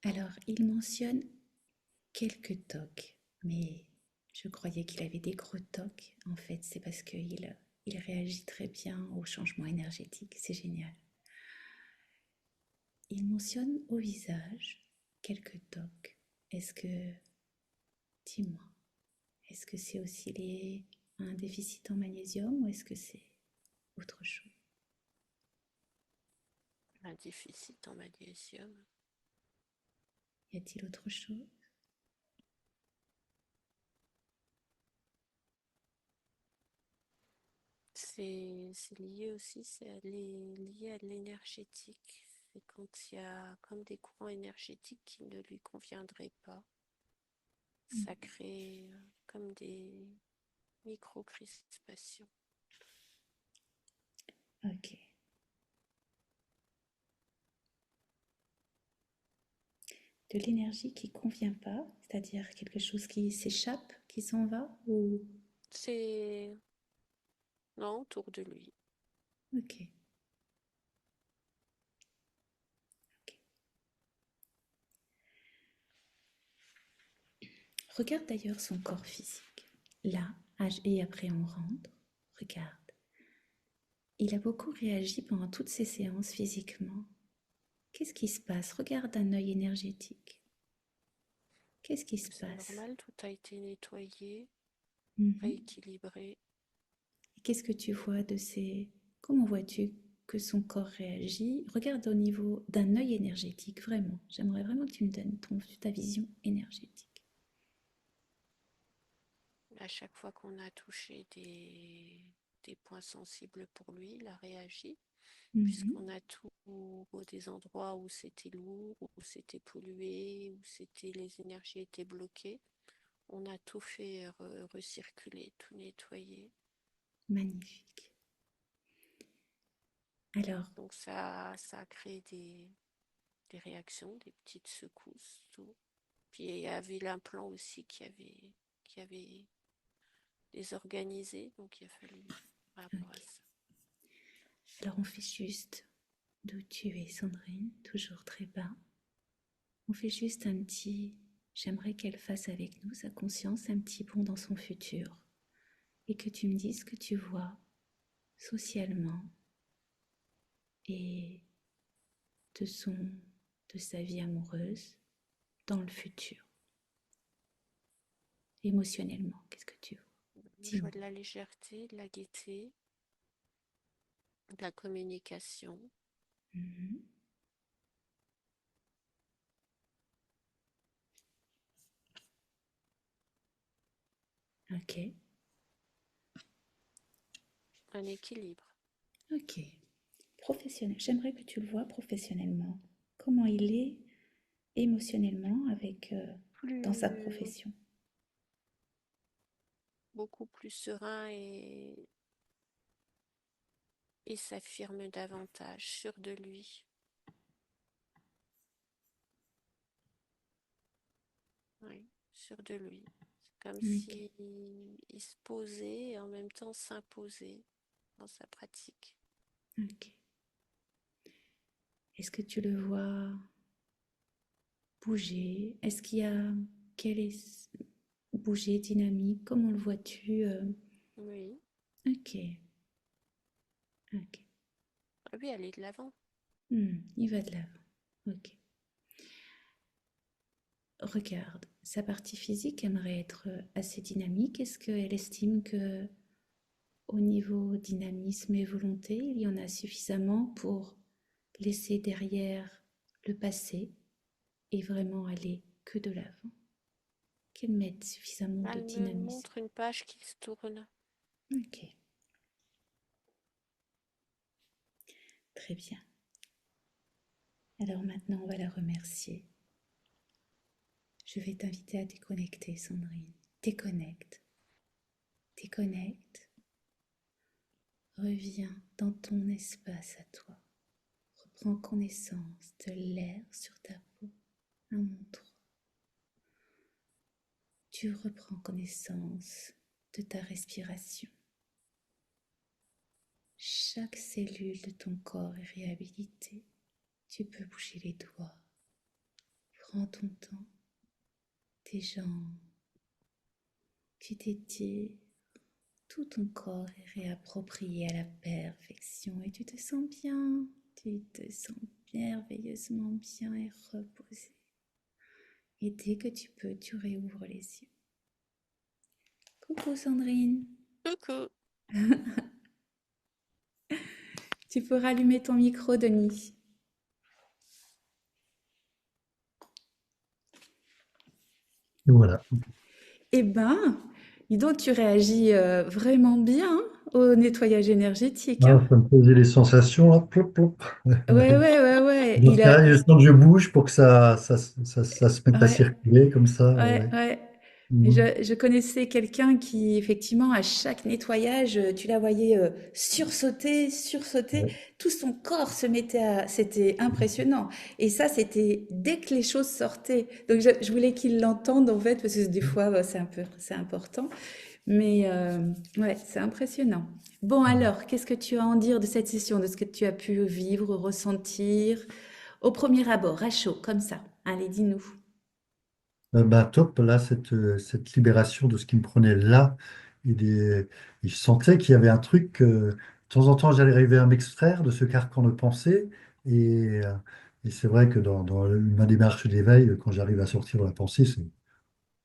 Alors, il mentionne quelques tocs, mais je croyais qu'il avait des gros tocs. En fait, c'est parce qu'il réagit très bien au changement énergétique. C'est génial. Il mentionne au visage quelques tocs. Est-ce que, dis-moi, est-ce que c'est aussi un déficit en magnésium ou est-ce que c'est autre chose? un déficit en magnésium. Y a-t-il autre chose? C'est lié aussi, lié à l'énergétique. C'est quand il y a comme des courants énergétiques qui ne lui conviendraient pas. Ça crée comme des micro-crispations. Ok. De l'énergie qui ne convient pas, c'est-à-dire quelque chose qui s'échappe, qui s'en va ou... C'est non autour de lui. Ok. Ok. Regarde d'ailleurs son corps physique. Là, et après on rentre. Regarde. Il a beaucoup réagi pendant toutes ces séances physiquement. Qu'est-ce qui se passe? Regarde d'un œil énergétique. Qu'est-ce qui se C'est passe? normal, tout a été nettoyé, Mhm. rééquilibré. Et qu'est-ce que tu vois de ces... Comment vois-tu que son corps réagit? Regarde au niveau d'un œil énergétique, vraiment. J'aimerais vraiment que tu me donnes ta vision énergétique. À chaque fois qu'on a touché des points sensibles pour lui, il a réagi, Mhm. puisqu'on a tout des endroits où c'était lourd, où c'était pollué, où c'était les énergies étaient bloquées. On a tout fait recirculer, tout nettoyer. Magnifique. Alors, Donc ça a créé des réactions, des petites secousses, tout. Puis il y avait l'implant aussi qui avait désorganisé, donc il a fallu par rapport à ok. ça. Alors on fait juste d'où tu es, Sandrine, toujours très bas. On fait juste un petit... J'aimerais qu'elle fasse avec nous, sa conscience, un petit bond dans son futur. Et que tu me dises ce que tu vois socialement et de de sa vie amoureuse dans le futur. Émotionnellement, qu'est-ce que tu vois? Je vois Dis-moi. de la légèreté, de la gaieté, de la communication. Mhm. Ok, Un équilibre. ok. Professionnel. J'aimerais que tu le vois professionnellement. Comment il est émotionnellement dans sa Plus, profession. beaucoup plus serein et s'affirme davantage, sûr de lui. Oui, sûr de lui. C'est comme Ok, si il se posait et en même temps s'imposait dans sa pratique. ok. Est-ce que tu le vois bouger? Est-ce qu'il y a... Quel est bouger, dynamique? Comment le vois-tu Oui, Ok, ok. ah oui, aller de l'avant. Il va de l'avant. Ok. Regarde, sa partie physique aimerait être assez dynamique. Est-ce qu'elle estime que au niveau dynamisme et volonté, il y en a suffisamment pour laisser derrière le passé et vraiment aller que de l'avant? Qu'elle mette suffisamment de Elle me dynamisme. montre une page qui se tourne. Ok, très bien. Alors maintenant, on va la remercier. Je vais t'inviter à déconnecter, Sandrine. Déconnecte, déconnecte. Reviens dans ton espace à toi. Reprends connaissance de l'air sur ta peau. Un montre. Tu reprends connaissance de ta respiration. Chaque cellule de ton corps est réhabilitée. Tu peux bouger les doigts. Prends ton temps. Tes jambes. Tu t'étires. Tout ton corps est réapproprié à la perfection et tu te sens bien. Tu te sens merveilleusement bien et reposé. Et dès que tu peux, tu réouvres les yeux. Coucou Sandrine. Coucou. Tu peux rallumer ton micro, Denis. Et voilà. Eh ben, dis donc, tu réagis vraiment bien hein, au nettoyage énergétique. Hein. Ah, ça me faisait les sensations, là, plop, plop. Ouais, ouais, ouais, ouais. Donc, là, je sens que je bouge pour que ça se mette à Ouais, circuler comme ça. ouais, Ouais. ouais. Mhm. Je connaissais quelqu'un qui, effectivement, à chaque nettoyage, tu la voyais sursauter, sursauter. Ouais. Tout son corps se mettait à... C'était impressionnant. Et ça, c'était dès que les choses sortaient. Donc, je voulais qu'il l'entende, en fait, parce que des fois, bah, c'est important. Mais ouais, c'est impressionnant. Bon, alors, qu'est-ce que tu as à en dire de cette session, de ce que tu as pu vivre, ressentir au premier abord, à chaud, comme ça? Allez, dis-nous. Bah, top, là, cette libération de ce qui me prenait là, et je sentais qu'il y avait un truc que, de temps en temps, j'allais arriver à m'extraire de ce carcan de pensée, et, euh, et c'est vrai que dans ma démarche d'éveil, quand j'arrive à sortir de la pensée,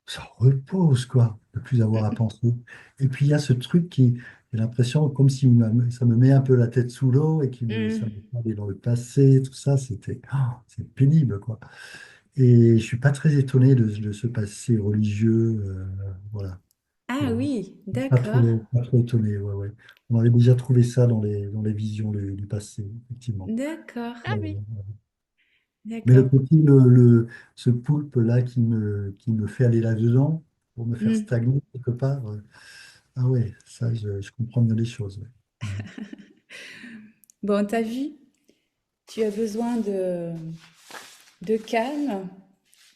ça repose, quoi, de plus avoir à penser. Et puis, il y a ce truc j'ai l'impression, comme si ça me met un peu la tête sous l'eau, et ça me Hmm. fait aller dans le passé, tout ça, c'est pénible, quoi. Et je suis pas très étonné de ce passé religieux. Voilà. Ah C'est oui, d'accord, pas trop étonné. Ouais, ouais. On avait déjà trouvé ça dans les visions du passé, effectivement. d'accord, Ah Ouais, oui. ouais. Mais le d'accord. petit, ce poulpe-là qui me fait aller là-dedans pour me faire Hmm. stagner quelque part. Ah ouais, ça, je comprends mieux les choses. Ouais. Mhm. Bon, t'as vu, tu as besoin de calme.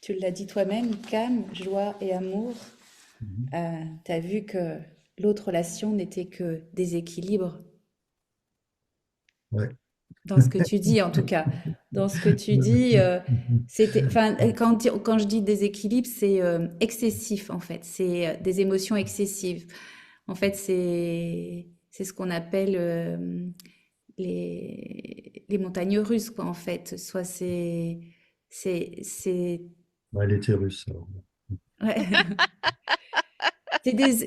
Tu l'as dit toi-même, calme, joie et amour. Mhm. T'as vu que l'autre relation n'était que déséquilibre Ouais. dans ce que tu dis, en tout cas. Dans ce que tu dis, c'était, enfin, quand je dis déséquilibre, c'est excessif, en fait. C'est des émotions excessives. En fait, c'est ce qu'on appelle les montagnes russes, quoi, en fait. Soit c'est, Ouais, elle était russe, alors. ouais.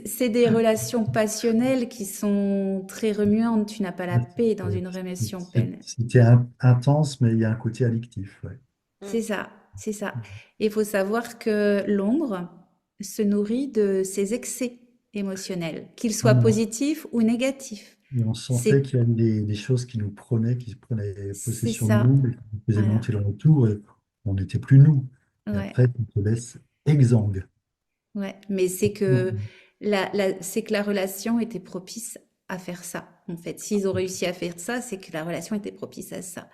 C'est des relations passionnelles qui sont très remuantes. Tu n'as pas la Ouais, paix dans une relation pleine. C'était intense, mais il y a un côté addictif. Ouais. Mm. C'est ça, c'est ça. Et il faut savoir que l'ombre se nourrit de ses excès émotionnels, qu'ils soient positifs ou négatifs. Et on sentait C'est, qu'il y avait des choses qui nous prenaient, qui prenaient c'est possession de ça. nous, et qui nous faisaient Voilà. monter dans le tour, et on n'était plus nous. Et Ouais, après, on te laisse exsangue. ouais. Mais c'est que la relation était propice à faire ça. En fait, s'ils ont réussi à faire ça, c'est que la relation était propice à ça.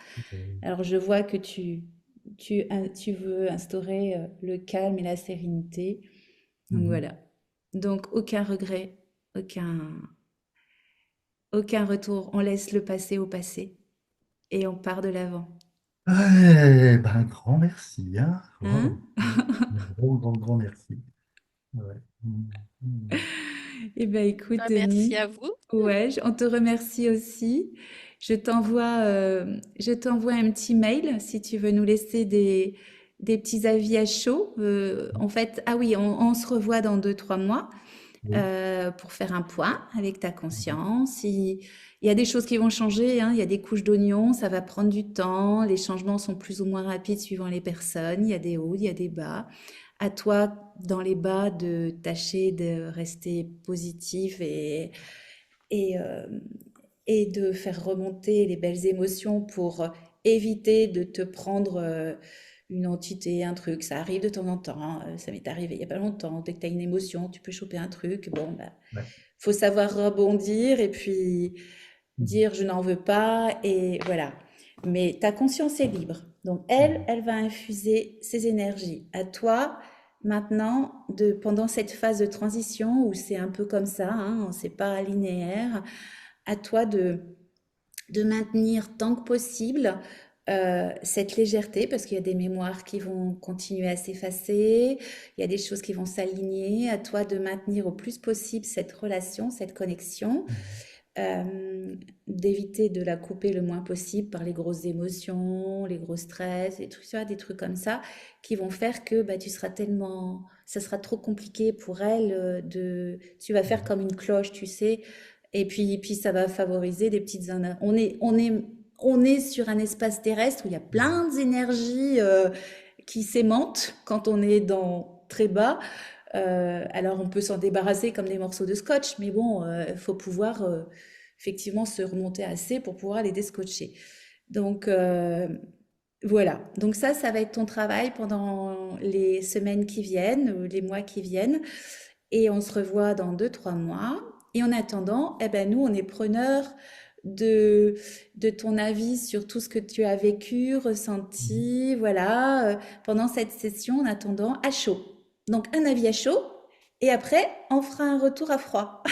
Alors, je vois que tu veux instaurer le calme et la sérénité. Donc, Mhm. voilà. Donc, aucun regret, aucun, aucun retour. On laisse le passé au passé et on part de l'avant. Ouais, ben, un grand merci, hein. Hein? Wow. Un grand merci. Ouais. Mhm. Eh bien, écoute, Bah, merci Denis, à vous. ouais, on te remercie aussi. Je t'envoie un petit mail si tu veux nous laisser des petits avis à chaud. En fait, ah oui, on se revoit dans 2, 3 mois Oui. pour faire un point avec ta conscience. Il y a des choses qui vont changer, hein. Il y a des couches d'oignons, ça va prendre du temps. Les changements sont plus ou moins rapides suivant les personnes. Il y a des hauts, il y a des bas. À toi, dans les bas, de tâcher de rester positif et, euh, et de faire remonter les belles émotions pour éviter de te prendre une entité, un truc. Ça arrive de temps en temps, hein. Ça m'est arrivé il n'y a pas longtemps. Dès que tu as une émotion, tu peux choper un truc. Bon, bah, Ouais. faut savoir rebondir et puis Mhm. dire je n'en veux pas et voilà. Mais ta conscience est libre. Donc Mhm. elle va infuser ses énergies. À toi, maintenant, pendant cette phase de transition où c'est un peu comme ça, hein, c'est pas linéaire, à toi de maintenir tant que possible cette légèreté, parce qu'il y a des mémoires qui vont continuer à s'effacer, il y a des choses qui vont s'aligner, à toi de maintenir au plus possible cette relation, cette connexion, Mhm. d'éviter de la couper le moins possible par les grosses émotions, les gros stress, des trucs comme ça, qui vont faire que bah, tu seras tellement, ça sera trop compliqué pour elle tu vas faire comme une cloche, tu sais, et puis ça va favoriser des petites, on est sur un espace terrestre où il y a Mhm. plein d'énergies qui s'aimantent quand on est dans très bas. Alors on peut s'en débarrasser comme des morceaux de scotch, mais bon, il faut pouvoir effectivement se remonter assez pour pouvoir les descotcher. Donc voilà, donc ça va être ton travail pendant les semaines qui viennent, ou les mois qui viennent, et on se revoit dans 2, 3 mois. Et en attendant, eh ben nous, on est preneurs de, de ton avis sur tout ce que tu as vécu, Mhm. ressenti, voilà, pendant cette session, en attendant, à chaud. Donc un avis à chaud, et après, on fera un retour à froid.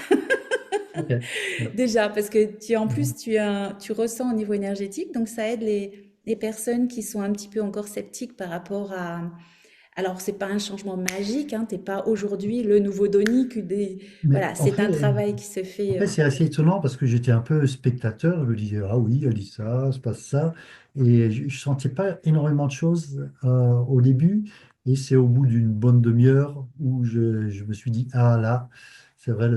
Ok. Ouais. Déjà, parce que en Mhm. plus, tu ressens au niveau énergétique, donc ça aide les personnes qui sont un petit peu encore sceptiques par rapport à... Alors, c'est pas un changement magique, hein, t'es pas aujourd'hui le nouveau Donny. Mais Voilà, c'est un travail qui se en fait... fait, c'est assez étonnant parce que j'étais un peu spectateur. Je me disais, ah oui, elle dit ça, se passe ça. Et je ne sentais pas énormément de choses au début. Et c'est au bout d'une bonne demi-heure où je me suis dit, ah là, c'est vrai,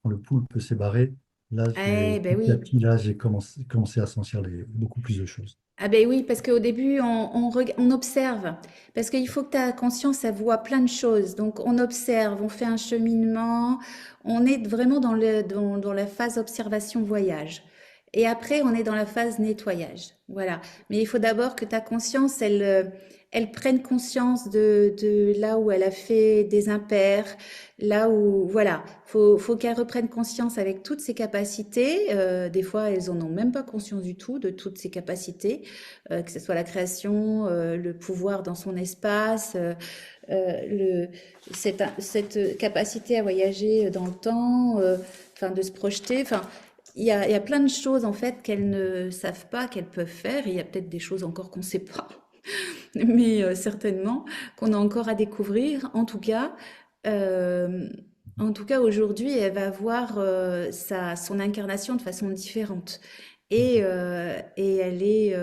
quand le poulpe s'est barré, là, Eh ben petit à oui. petit, là, j'ai commencé à sentir beaucoup plus de choses. Ah ben oui, parce qu'au début, on observe. Parce qu'il faut que ta conscience, elle voit plein de choses. Donc, on observe, on fait un cheminement. On est vraiment dans la phase observation-voyage. Et après, on est dans la phase nettoyage. Voilà. Mais il faut d'abord que ta conscience, elle prenne conscience de là où elle a fait des impairs, là où, voilà. Faut qu'elle reprenne conscience avec toutes ses capacités. Des fois, elles en ont même pas conscience du tout de toutes ses capacités, que ce soit la création, le pouvoir dans son espace, cette capacité à voyager dans le temps, enfin de se projeter, enfin il y a plein de choses en fait qu'elles ne savent pas qu'elles peuvent faire. Et il y a peut-être des choses encore qu'on ne sait pas, mais certainement qu'on a encore à découvrir. Euh, en tout cas, aujourd'hui, elle va voir son incarnation de façon différente. Et elle est...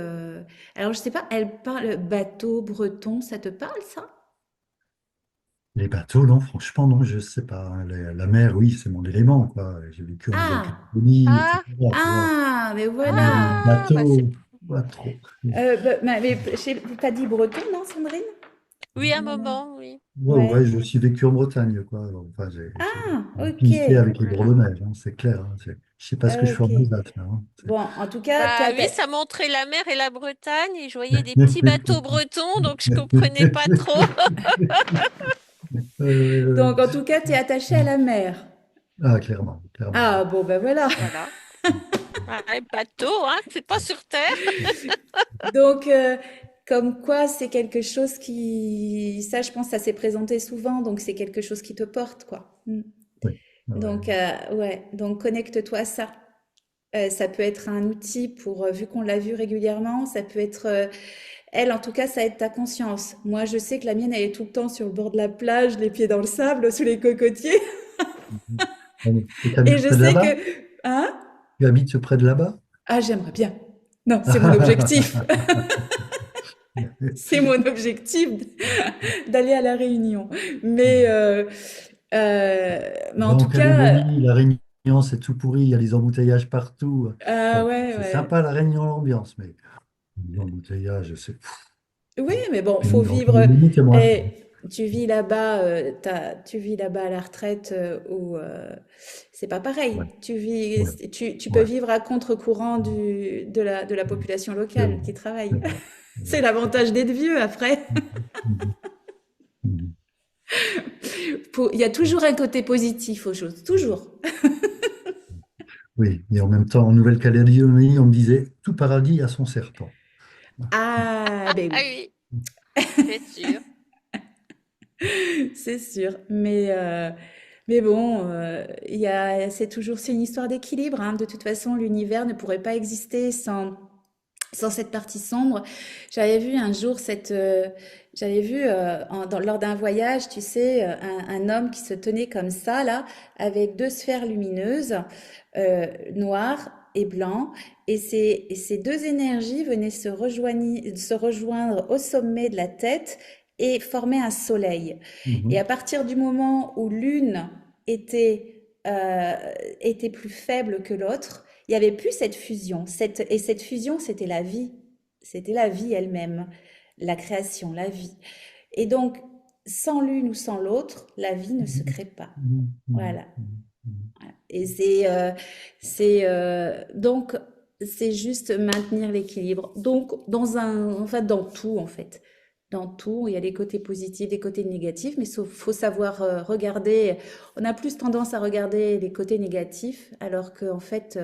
alors, je sais pas, elle parle bateau breton, ça te parle, ça? Les bateaux, non, franchement, non, je sais pas. La mer, oui, c'est mon élément, quoi. J'ai vécu en Ah! Nouvelle-Calédonie, Ah, etc. Tu vois. Ah! Mais Mais les voilà! bah c'est... bateaux, pas trop. Mais t'as dit breton, non, Sandrine? Oui, un moment, oui. Ouais, Ouais. ouais, j'ai aussi vécu en Bretagne, quoi. Alors, enfin, j'ai Ah! une Ok. affinité avec les Voilà. Bourgonnais, hein, c'est clair. Hein, je sais pas ce que je fais Ok. en Alsace, là, hein, Bon, en tout cas, Bah oui, ça montrait la mer et la Bretagne et je voyais des petits bateaux bretons, donc je comprenais pas trop. donc, en tout cas, t'es attaché à la mer. Ah, clairement, clairement. Ah, bon, ben voilà. Voilà. Ouais, bateau, hein, c'est pas sur terre. Donc, comme quoi, c'est quelque chose ça, je pense, ça s'est présenté souvent, donc c'est quelque chose qui te porte, quoi. Mm. Oui, ouais. Donc, ouais, donc connecte-toi à ça. Ça peut être un outil vu qu'on l'a vu régulièrement, ça peut être, elle, en tout cas, ça aide ta conscience. Moi, je sais que la mienne, elle est tout le temps sur le bord de la plage, les pieds dans le sable, sous les cocotiers. Mhm. Et tu Et habites je près de sais là-bas? que, hein? Tu habites près de là-bas? Ah, j'aimerais bien. Non, c'est mon objectif. C'est mon objectif d'aller à la Réunion. Mais, euh, mais en Va en tout cas, Calédonie, la Réunion, c'est tout pourri, il y a des embouteillages partout. Bon, ouais, c'est ouais. sympa la Réunion, l'ambiance, mais les embouteillages, c'est Oui, mais bon, faut en vivre. Calédonie, c'est moins. Et tu vis là-bas, tu vis là-bas à la retraite où c'est pas pareil. Ouais, vis, ouais, tu peux ouais. vivre à contre-courant de la population C'est locale vrai, qui travaille. c'est vrai, C'est c'est vrai. l'avantage d'être vieux après. Mhm, mhm, Il y a mhm. toujours un côté positif aux choses, toujours. Oui, et en même temps, en Nouvelle-Calédonie, on me disait, tout paradis a son serpent. Ah, ben Ah oui, oui, c'est sûr. c'est sûr. Mais bon, c'est toujours, c'est une histoire d'équilibre, hein. De toute façon, l'univers ne pourrait pas exister sans cette partie sombre. J'avais vu un jour j'avais vu lors d'un voyage, tu sais, un homme qui se tenait comme ça, là, avec deux sphères lumineuses, noires et blanc, et ces deux énergies venaient se rejoindre au sommet de la tête et former un soleil. Et à Mhm, partir du moment où l'une était plus faible que l'autre, il n'y avait plus cette fusion. Et cette fusion, c'était la vie. C'était la vie elle-même, la création, la vie. Et donc, sans l'une ou sans l'autre, la vie ne se mhm, crée pas. mhm, mhm, Voilà. mhm, mhm. Et donc, c'est juste maintenir l'équilibre. Donc, en fait, dans tout, en fait. Dans tout, il y a des côtés positifs, des côtés négatifs, mais il faut savoir regarder. On a plus tendance à regarder les côtés négatifs, alors qu'en fait,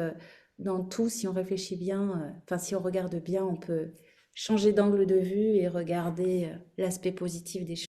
dans tout, si on réfléchit bien, enfin, si on regarde bien, on peut changer d'angle de vue et regarder l'aspect positif des choses.